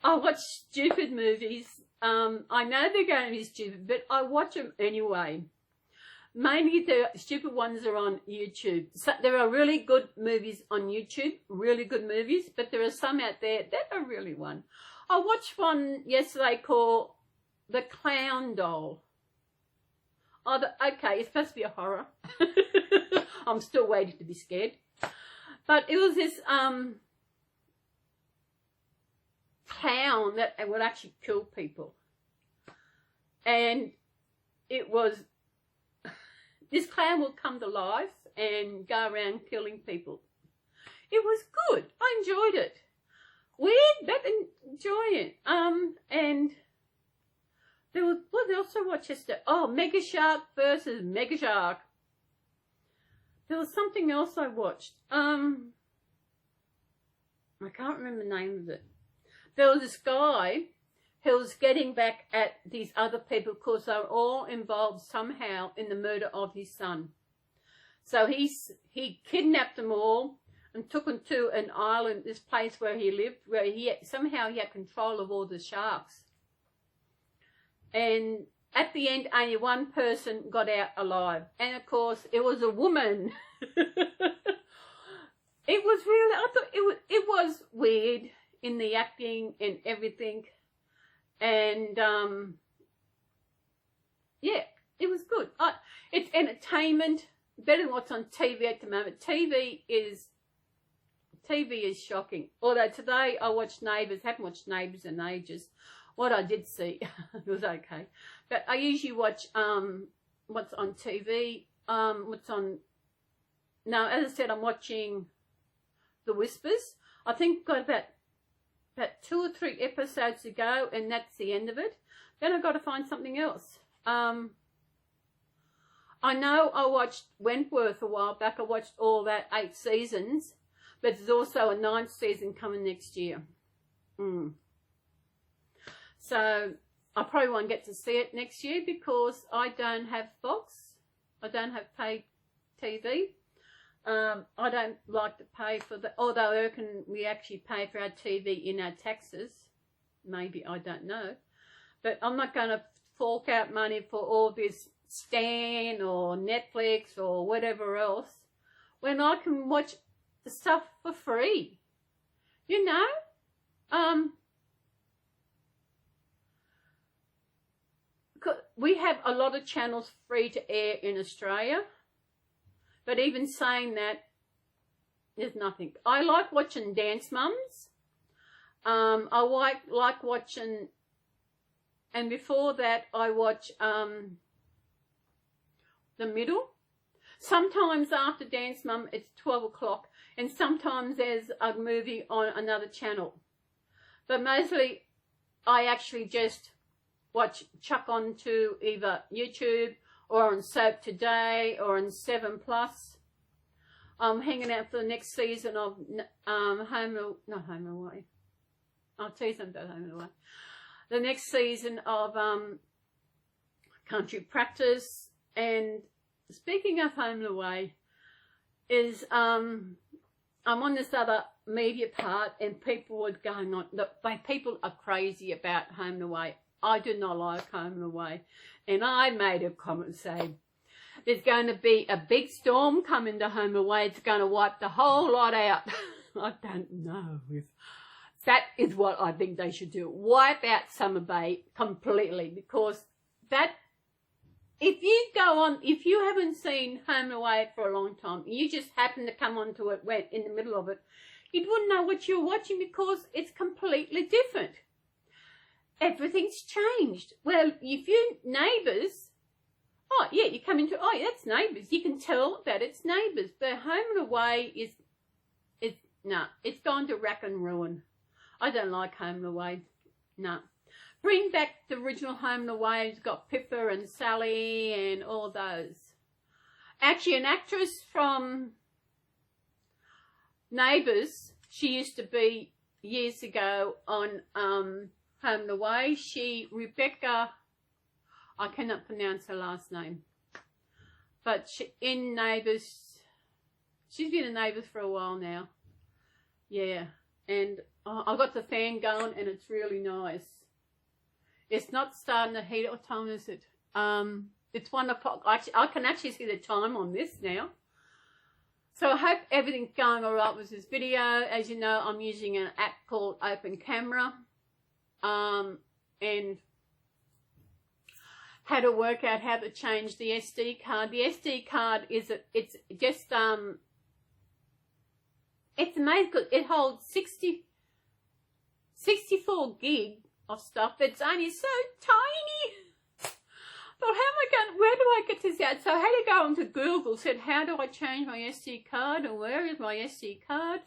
S1: I watch stupid movies. I know they're going to be stupid, but I watch them anyway. Mainly the stupid ones are on YouTube. So there are really good movies on YouTube, really good movies, but there are some out there that are really one. I watched one yesterday called The Clown Doll. Oh, okay, it's supposed to be a horror. I'm still waiting to be scared. But it was this clown that would actually kill people. And it was, this clown would come to life and go around killing people. It was good. I enjoyed it. Weird, but enjoying it. And there was, what else I watched yesterday? Oh, Mega Shark versus Mega Shark. There was something else I watched. I can't remember the name of it. There was this guy he was getting back at these other people because they were all involved somehow in the murder of his son. So he kidnapped them all and took them to an island, this place where he lived, where somehow he had control of all the sharks. And at the end, only one person got out alive. And of course, it was a woman. It was really, I thought it was weird in the acting and everything. And, yeah, it was good. It's entertainment, better than what's on TV at the moment. TV is shocking. Although today I watched Neighbours, haven't watched Neighbours in ages. What I did see, it was okay. But I usually watch what's on TV, as I said, I'm watching The Whispers. I think got about 2 or 3 episodes to go, and that's the end of it. Then I've got to find something else. I know I watched Wentworth a while back. I watched all that 8 seasons, but there's also a 9th season coming next year. So I probably won't get to see it next year because I don't have Fox. I don't have paid TV. I don't like to pay for the, although I reckon we actually pay for our TV in our taxes. Maybe, I don't know. But I'm not going to fork out money for all this Stan or Netflix or whatever else when I can watch the stuff for free. You know? We have a lot of channels free to air in Australia. But even saying that, there's nothing. I like watching Dance Mums. I like watching, and before that I watch The Middle. Sometimes after Dance Mum it's 12 o'clock, and sometimes there's a movie on another channel. But mostly I actually just chuck onto either YouTube or on Soap Today, or on 7 Plus. I'm hanging out for the next season of Home and Away. I'll tell you something about Home and Away. The next season of Country Practice. And speaking of Home and Away, is I'm on this other media part, and people were going on. Look, people are crazy about Home and Away. I do not like Home and Away. And I made a comment saying, there's going to be a big storm coming to Home and Away. It's going to wipe the whole lot out. I don't know if that is what I think they should do. Wipe out Summer Bay completely, because that, if you haven't seen Home and Away for a long time, you just happen to come onto it in the middle of it, you wouldn't know what you're watching because it's completely different. Everything's changed. Well, if you Neighbours, oh yeah, you come into, oh yeah, that's Neighbours. You can tell that it's Neighbours. But Home and Away it's gone to rack and ruin. I don't like Home and Away. No. Bring back the original Home and Away. It's got Pippa and Sally and all those. Actually, an actress from Neighbours, she used to be years ago on Home and Away. Rebecca, I cannot pronounce her last name, but in Neighbours, she's been in Neighbours for a while now. Yeah, and I got the fan going, and it's really nice. It's not starting to heat. What time is it? It's 1 o'clock. I can actually see the time on this now. So I hope everything's going all right with this video. As you know, I'm using an app called Open Camera. And how to work out how to change the SD card. The SD card it's amazing because it holds 64 gig of stuff. It's only so tiny. But where do I get this out? So I had to go onto Google, said, how do I change my SD card, or where is my SD card?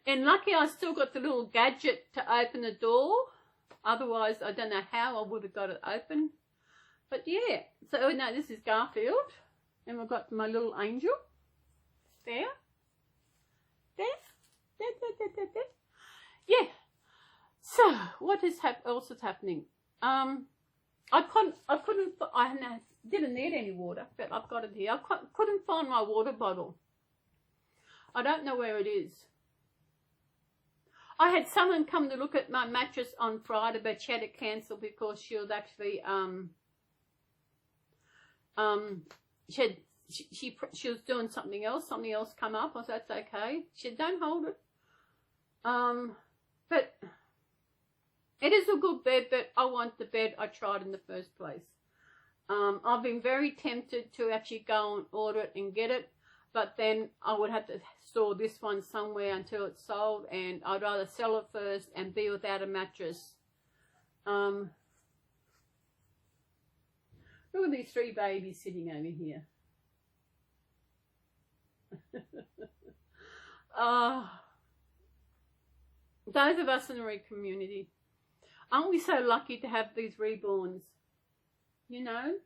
S1: And lucky I still got the little gadget to open the door. Otherwise, I don't know how I would have got it open. But yeah, so no, this is Garfield. And we've got my little angel. There. Yeah. So, what is else is happening? I didn't need any water, but I've got it here. I couldn't find my water bottle. I don't know where it is. I had someone come to look at my mattress on Friday, but she had to cancel because she was actually she was doing something else. Something else come up. I said, that's okay. She said, don't hold it. But it is a good bed, but I want the bed I tried in the first place. I've been very tempted to actually go and order it and get it, but then I would have to store this one somewhere until it's sold, and I'd rather sell it first and be without a mattress. Look at these 3 babies sitting over here. Those of us in the Reed community, aren't we so lucky to have these reborns? You know,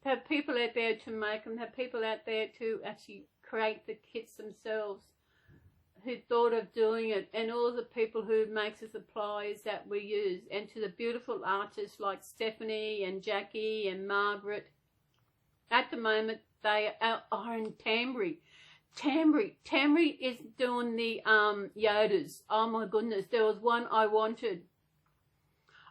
S1: to have people out there to make them, have people out there to actually create the kits themselves, who thought of doing it, and all the people who makes the supplies that we use, and to the beautiful artists like Stephanie and Jackie and Margaret. At the moment, they are in Tambry. Tambry is doing the Yodas. Oh my goodness, there was one I wanted.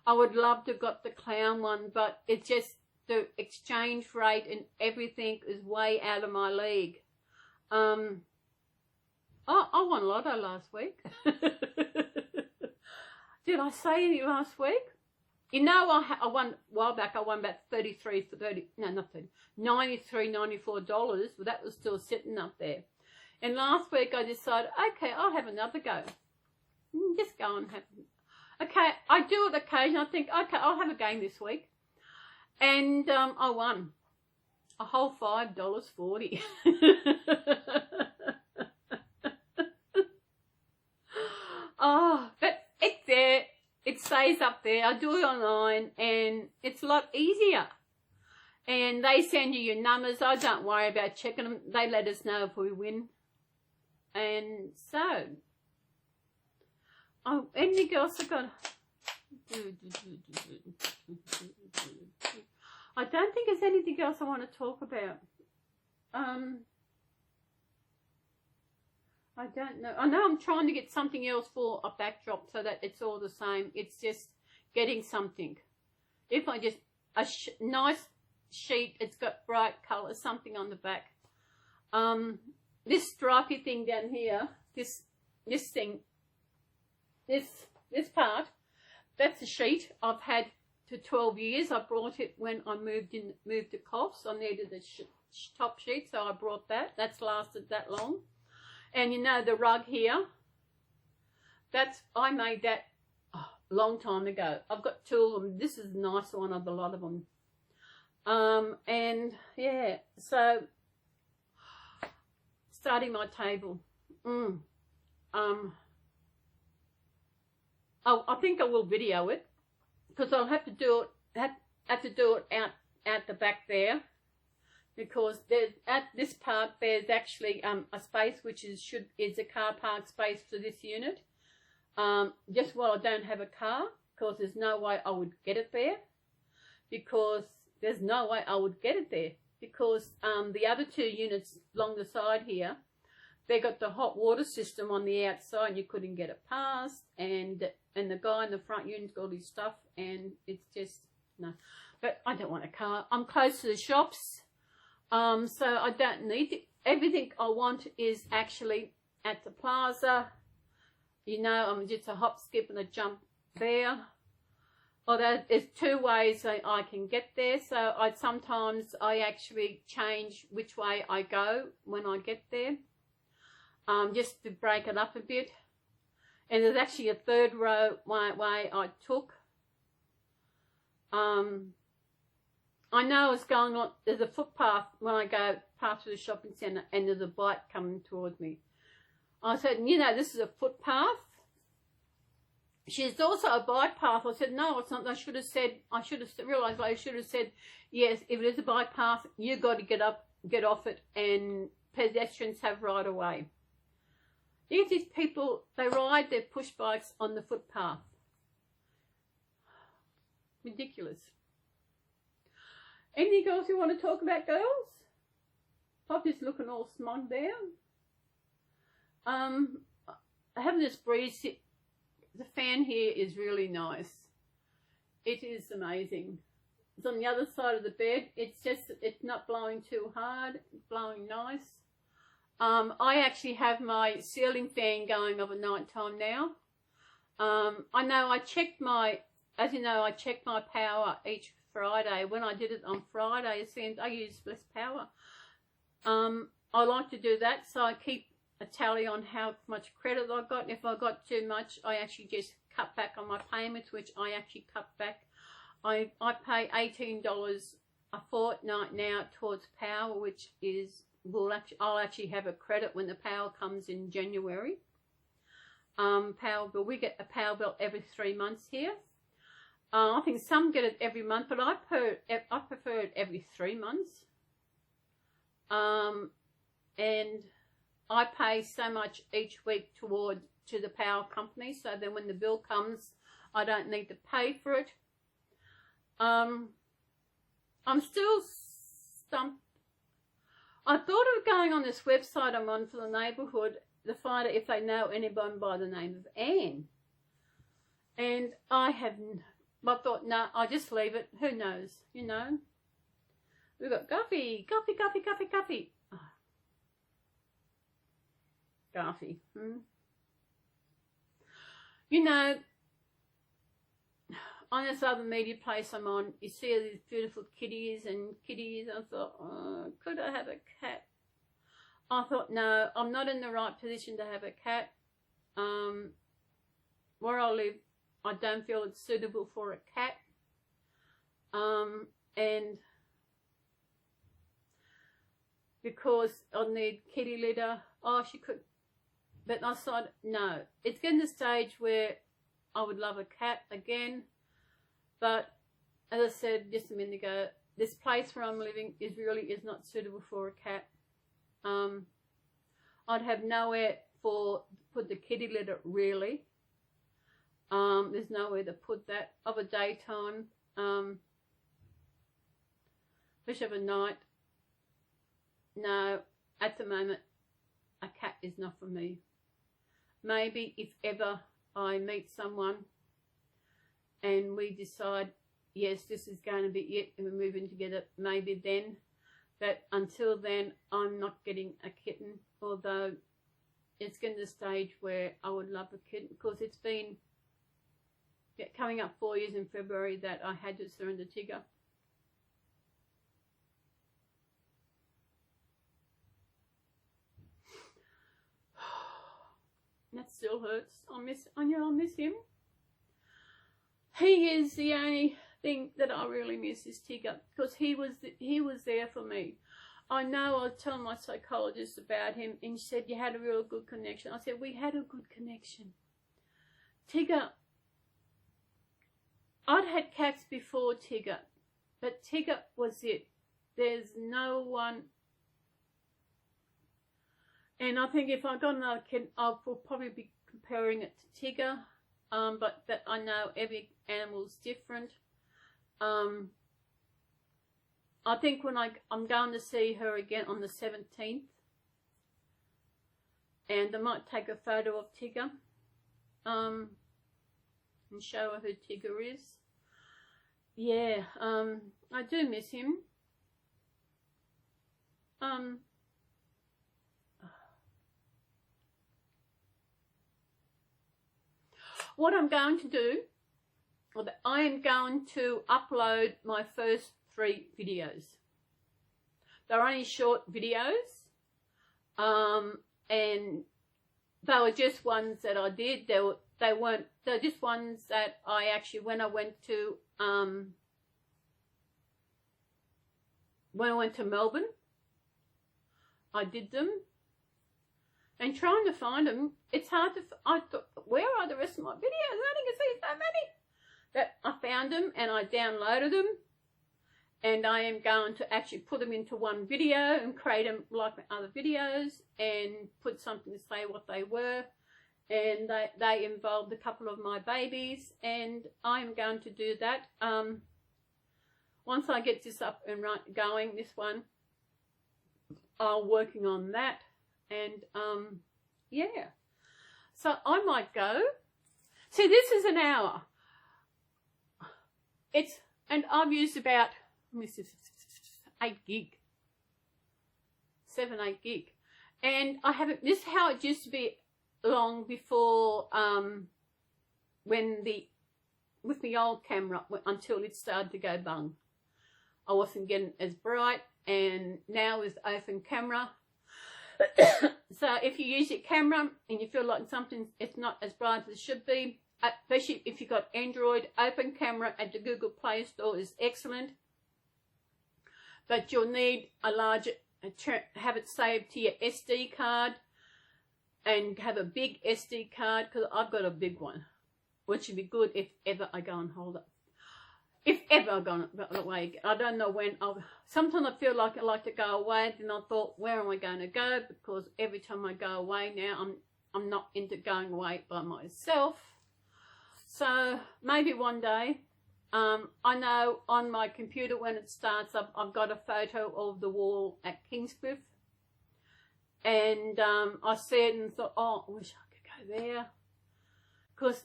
S1: I would love to have got the clown one, but it's just the exchange rate and everything is way out of my league. I won Lotto last week. Did I say any last week? You know, I won a while back. I won about $93, $94. Well, that was still sitting up there. And last week I decided, okay, I'll have another go. Just go and have. Okay, I do it occasionally. I think, okay, I'll have a game this week. And I won a whole $5.40. Oh, but it's there. It stays up there. I do it online, and it's a lot easier. And they send you your numbers. I don't worry about checking them. They let us know if we win. And so, anything else I got? I don't think there's anything else I want to talk about. I don't know. I know I'm trying to get something else for a backdrop so that it's all the same. It's just getting something. If I just, nice sheet, it's got bright colours, something on the back. This stripy thing down here, this thing, this part, that's a sheet I've had for 12 years. I brought it when I moved to Coffs. I needed a top sheet, so I brought that. That's lasted that long. And you know the rug here, I made that a long time ago. I've got 2 of them. This is a nice one of a lot of them. And yeah, so starting my table. I think I will video it because I'll have to do it. Have to do it out the back there, because there's at this part there's actually a space which is a car park space for this unit. Just while I don't have a car, because there's no way I would get it there. Because the other 2 units along the side here, they got the hot water system on the outside and you couldn't get it past, and the guy in the front unit's got all his stuff, and it's just no. But I don't want a car. I'm close to the shops, so I don't need it. Everything I want is actually at the plaza. You know, I'm just a hop, skip and a jump there. Although there's 2 ways I can get there, so sometimes I actually change which way I go when I get there, just to break it up a bit. And there's actually a 3rd way I took. I know it's going on. There's a footpath when I go past the shopping centre, and there's a bike coming towards me. I said, you know, this is a footpath. She's also a bike path. I said, no, it's not. I should have realised I should have said, yes, if it is a bike path, you got to get off it, and pedestrians have right of way. These people, they ride their push bikes on the footpath. Ridiculous. Anything else you want to talk about, girls? Poppy's looking all smug there. Having this breeze, the fan here is really nice. It is amazing. It's on the other side of the bed. It's not blowing too hard. It's blowing nice. I actually have my ceiling fan going of a night time now. I know I checked my, as you know, I check my power each Friday. When I did it on Friday, it seemed I used less power. I like to do that, so I keep a tally on how much credit I got. If I got too much, I actually just cut back on my payments, which I actually cut back. I pay $18 a fortnight now towards power, which is I'll actually have a credit when the power comes in January. Power bill, we get a power bill every 3 months here. I think some get it every month, but I prefer it every 3 months. And I pay so much each week to the power company, so then when the bill comes, I don't need to pay for it. I'm still stumped. I thought of going on this website I'm on for the neighbourhood to find out if they know anyone by the name of Anne. And I thought, no, I'll just leave it. Who knows, you know. We've got Guffy. Oh. Guffy. You know, on this other media place I'm on, you see these beautiful kitties. I thought, oh, could I have a cat? I thought, no, I'm not in the right position to have a cat. Where I live, I don't feel it's suitable for a cat. And because I need kitty litter, she could. But I thought, no, it's getting to the stage where I would love a cat again. But as I said just a minute ago, this place where I'm living is not suitable for a cat. I'd have nowhere to put the kitty litter, really. There's nowhere to put that of a daytime, especially of a night. No, at the moment, a cat is not for me. Maybe if ever I meet someone and we decide, yes, this is going to be it and we're moving together, maybe then. But until then, I'm not getting a kitten, although it's getting to the stage where I would love a kitten, because it's been coming up 4 years in February that I had to surrender Tigger. That still hurts. I miss him. He is the only thing that I really miss is Tigger, because he was there for me. I know I was telling my psychologist about him, and she said, you had a real good connection. I said, we had a good connection. Tigger, I'd had cats before Tigger, but Tigger was it. There's no one. And I think if I got another kid, I'll probably be comparing it to Tigger. But that I know every animal's different. I think when I'm going to see her again on the 17th, and I might take a photo of Tigger, and show her who Tigger is. Yeah, I do miss him. What I'm going to do, I am going to upload my first 3 videos. They're only short videos, and they were just ones that I did. They're just ones that I actually, when I went to Melbourne, I did them. And trying to find them, it's hard to. I thought, where are the rest of my videos? I didn't see so many. That I found them and I downloaded them, and I am going to actually put them into one video and create them like my other videos and put something to say what they were, and they involved a couple of my babies, and I'm going to do that. Once I get this up and going, this one, I'm working on that, and yeah. So I might go. See, this is an hour. And I've used about 8 gig. 7-8 gig. And I haven't, this is how it used to be long before, with the old camera, until it started to go bung. I wasn't getting as bright, and now with open camera. So if you use your camera and you feel like something, it's not as bright as it should be, especially if you've got Android, open camera at the Google Play Store is excellent. But you'll need a larger, have it saved to your SD card, and have a big SD card, because I've got a big one, which would be good if ever I go on holiday. If ever I go away, I don't know when. Sometimes I feel like I like to go away. Then I thought, where am I going to go? Because every time I go away now, I'm not into going away by myself. So maybe one day. I know on my computer when it starts up, I've got a photo of the wall at Kingscliff, and I see it and thought, oh, I wish I could go there, because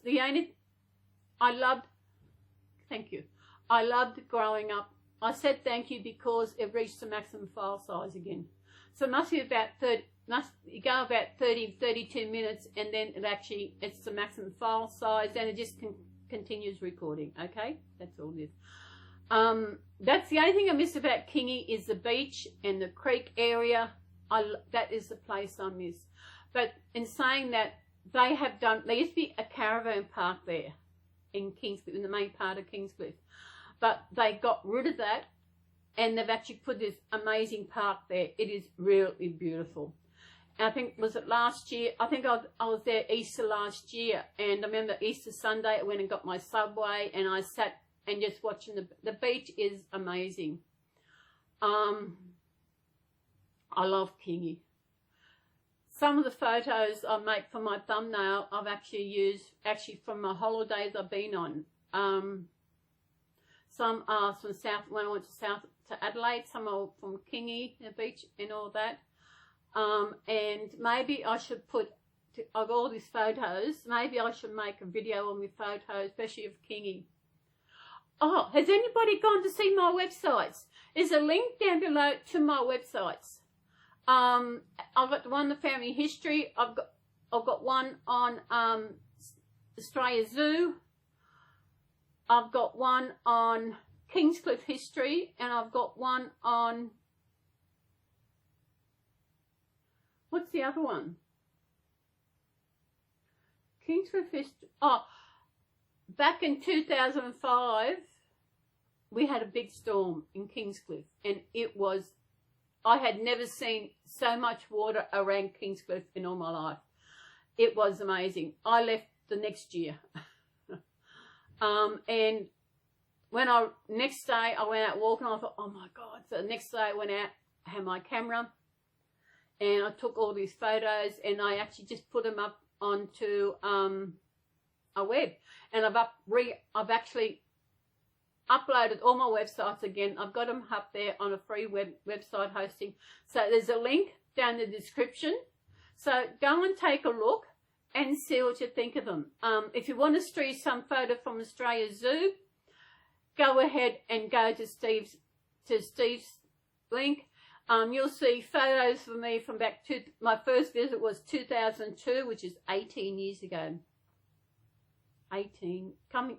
S1: thank you. I loved growing up. I said thank you because it reached the maximum file size again. So it must be about 30, you go about 30, 32 minutes, and then it's the maximum file size, and it just continues recording. Okay, that's all it is. That's the only thing I miss about Kingy, is the beach and the creek area. That is the place I miss. But in saying that, there used to be a caravan park there in Kingscliff, in the main part of Kingscliff. But they got rid of that, and they've actually put this amazing park there. It is really beautiful. And I think, was it last year? I think I was there Easter last year, and I remember Easter Sunday I went and got my Subway, and I sat and just watching the beach is amazing. I love Kingy. Some of the photos I make for my thumbnail I've actually used from my holidays I've been on. Some are from when I went to Adelaide, some are from Kingy, the beach and all that. And maybe I should I've got all these photos, maybe I should make a video on my photos, especially of Kingy. Oh, has anybody gone to see my websites? There's a link down below to my websites. I've got the one on the family history. I've got one on Australia Zoo. I've got one on Kingscliff history, and I've got one on, what's the other one? Kingscliff history. Oh, back in 2005, we had a big storm in Kingscliff, and I had never seen so much water around Kingscliff in all my life. It was amazing. I left the next year. And when next day I went out walking, I thought, oh my God. So the next day I went out, I had my camera, and I took all these photos, and I actually just put them up onto a web. And I've actually uploaded all my websites again. I've got them up there on a free website hosting. So there's a link down in the description. So go and take a look and see what you think of them. If you want to see some photo from Australia Zoo, go ahead and go to Steve's link. You'll see photos of me from back to my first visit was 2002, which is 18 years ago. 18, coming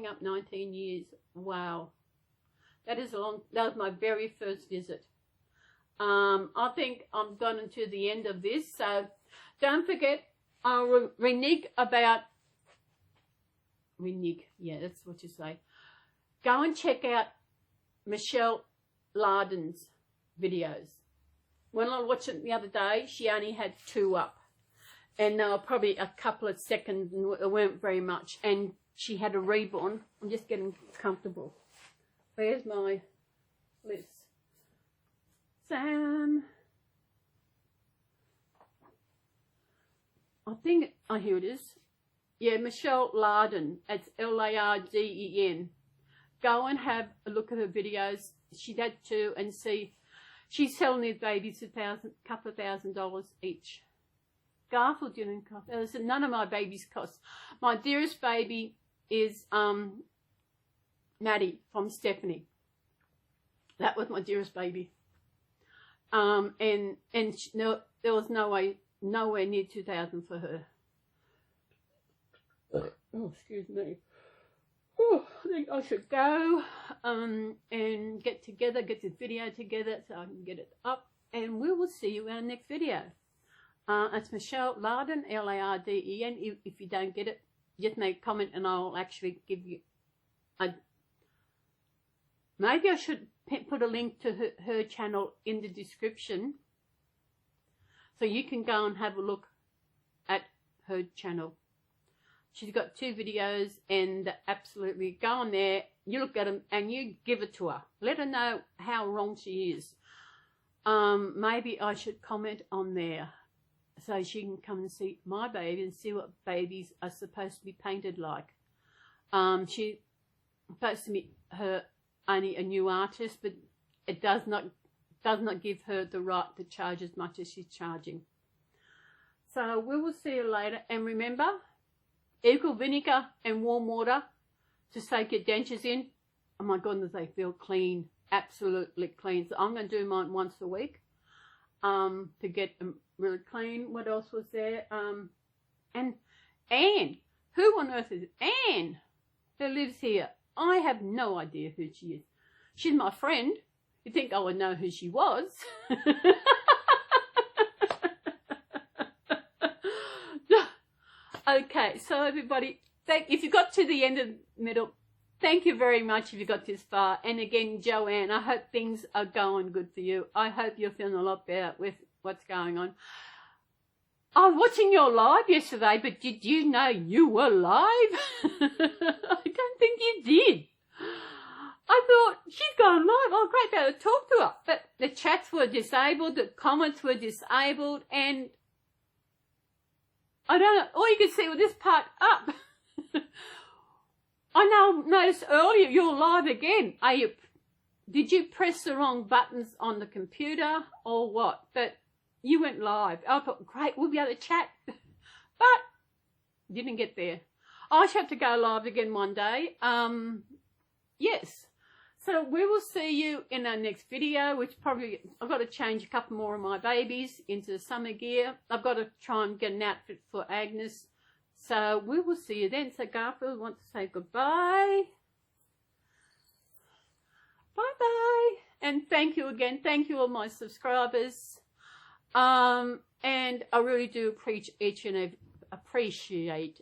S1: up 19 years. Wow, that was my very first visit. I think I'm gotten to the end of this, so don't forget, I'll renege, yeah, that's what you say. Go and check out Michelle Larden's videos. When I watched it the other day, she only had 2 up, and they were probably a couple of seconds, and it weren't very much, and she had a Reborn. I'm just getting comfortable. Where's my list? Sam. I think, oh, here it is. Yeah, Michelle Larden. It's Larden. Go and have a look at her videos. She did too, and see. She's selling these babies couple of $1,000 each. Garfield didn't cost. I said, none of my babies cost. My dearest baby is Maddie from Stephanie. That was my dearest baby. And no, there was nowhere near 2,000 for her. Oh, excuse me. Oh, I think I should go and get this video together so I can get it up, and we will see you in our next video. It's Michelle Larden, Larden. If you don't get it, just make a comment and I'll actually give you a... Maybe I should put a link to her channel in the description so you can go and have a look at her channel. She's got 2 videos, and absolutely go on there, you look at them and you give it to her. Let her know how wrong she is. Maybe I should comment on there so she can come and see my baby and see what babies are supposed to be painted like. She's supposed to be only a new artist, but it does not give her the right to charge as much as she's charging. So we will see you later, and remember, equal vinegar and warm water to soak your dentures in. Oh my goodness, they feel clean, absolutely clean. So I'm going to do mine once a week to get them really clean. What else was there? And Anne. Who on earth is Anne who lives here? I have no idea who she is. She's my friend. You'd think I would know who she was. Okay, so everybody, if you got to the end of the middle, thank you very much if you got this far. And again, Joanne, I hope things are going good for you. I hope you're feeling a lot better with what's going on. I was watching your live yesterday, but did you know you were live? I don't think you did. I thought, she's gone live. Oh, great, better talk to her. But the chats were disabled, the comments were disabled, and I don't know, all you can see was this part up. I now noticed earlier you're live again. Did you press the wrong buttons on the computer or what? But you went live. I thought, great, we'll be able to chat. But didn't get there. I should have to go live again one day. Yes. So we will see you in our next video, which probably, I've got to change a couple more of my babies into summer gear. I've got to try and get an outfit for Agnes. So we will see you then. So Garfield wants to say goodbye. Bye-bye. And thank you again. Thank you all my subscribers. And I really do appreciate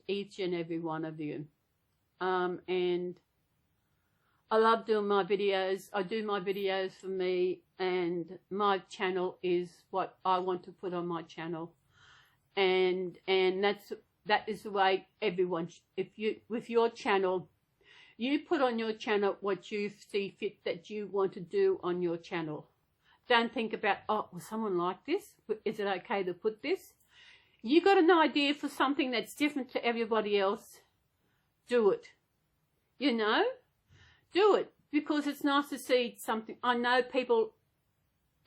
S1: each and every one of you. And I love doing my videos. I do my videos for me, and my channel is what I want to put on my channel. And that is the way everyone, with your channel, you put on your channel what you see fit that you want to do on your channel. Don't think about, oh, will someone like this? Is it okay to put this? You got an idea for something that's different to everybody else, do it. You know? Do it, because it's nice to see something. I know people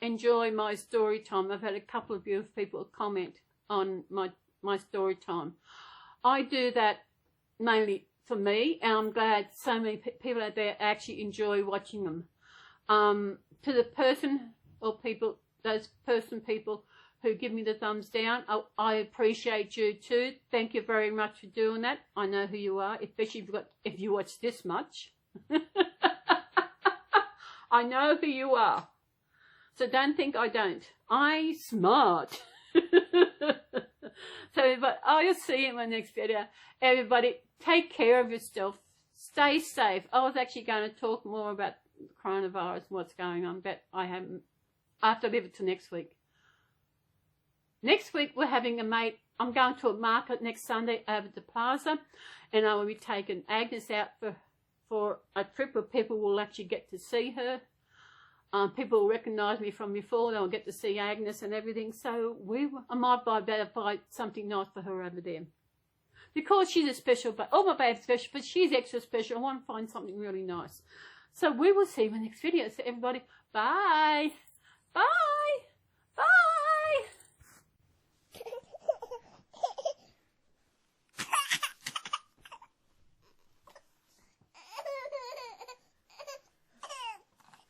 S1: enjoy my story time. I've had a couple of beautiful people comment on my story time. I do that mainly for me, and I'm glad so many people out there actually enjoy watching them. To the person or people, those people who give me the thumbs down, I appreciate you too. Thank you very much for doing that. I know who you are, especially if you watch this much. I know who you are, so don't think I don't. I'm smart. So, but I'll see you in my next video. Everybody, take care of yourself. Stay safe. I was actually going to talk more about coronavirus and what's going on, but I haven't. I have to leave it to next week. Next week we're having a mate. I'm going to a market next Sunday over at the plaza, and I will be taking Agnes out for a trip where people will actually get to see her. People will recognise me from before. They'll get to see Agnes and everything. So I might buy something nice for her over there. Because she's a special, but all my babies special, but she's extra special. I want to find something really nice. So we will see you in the next video. So everybody, bye.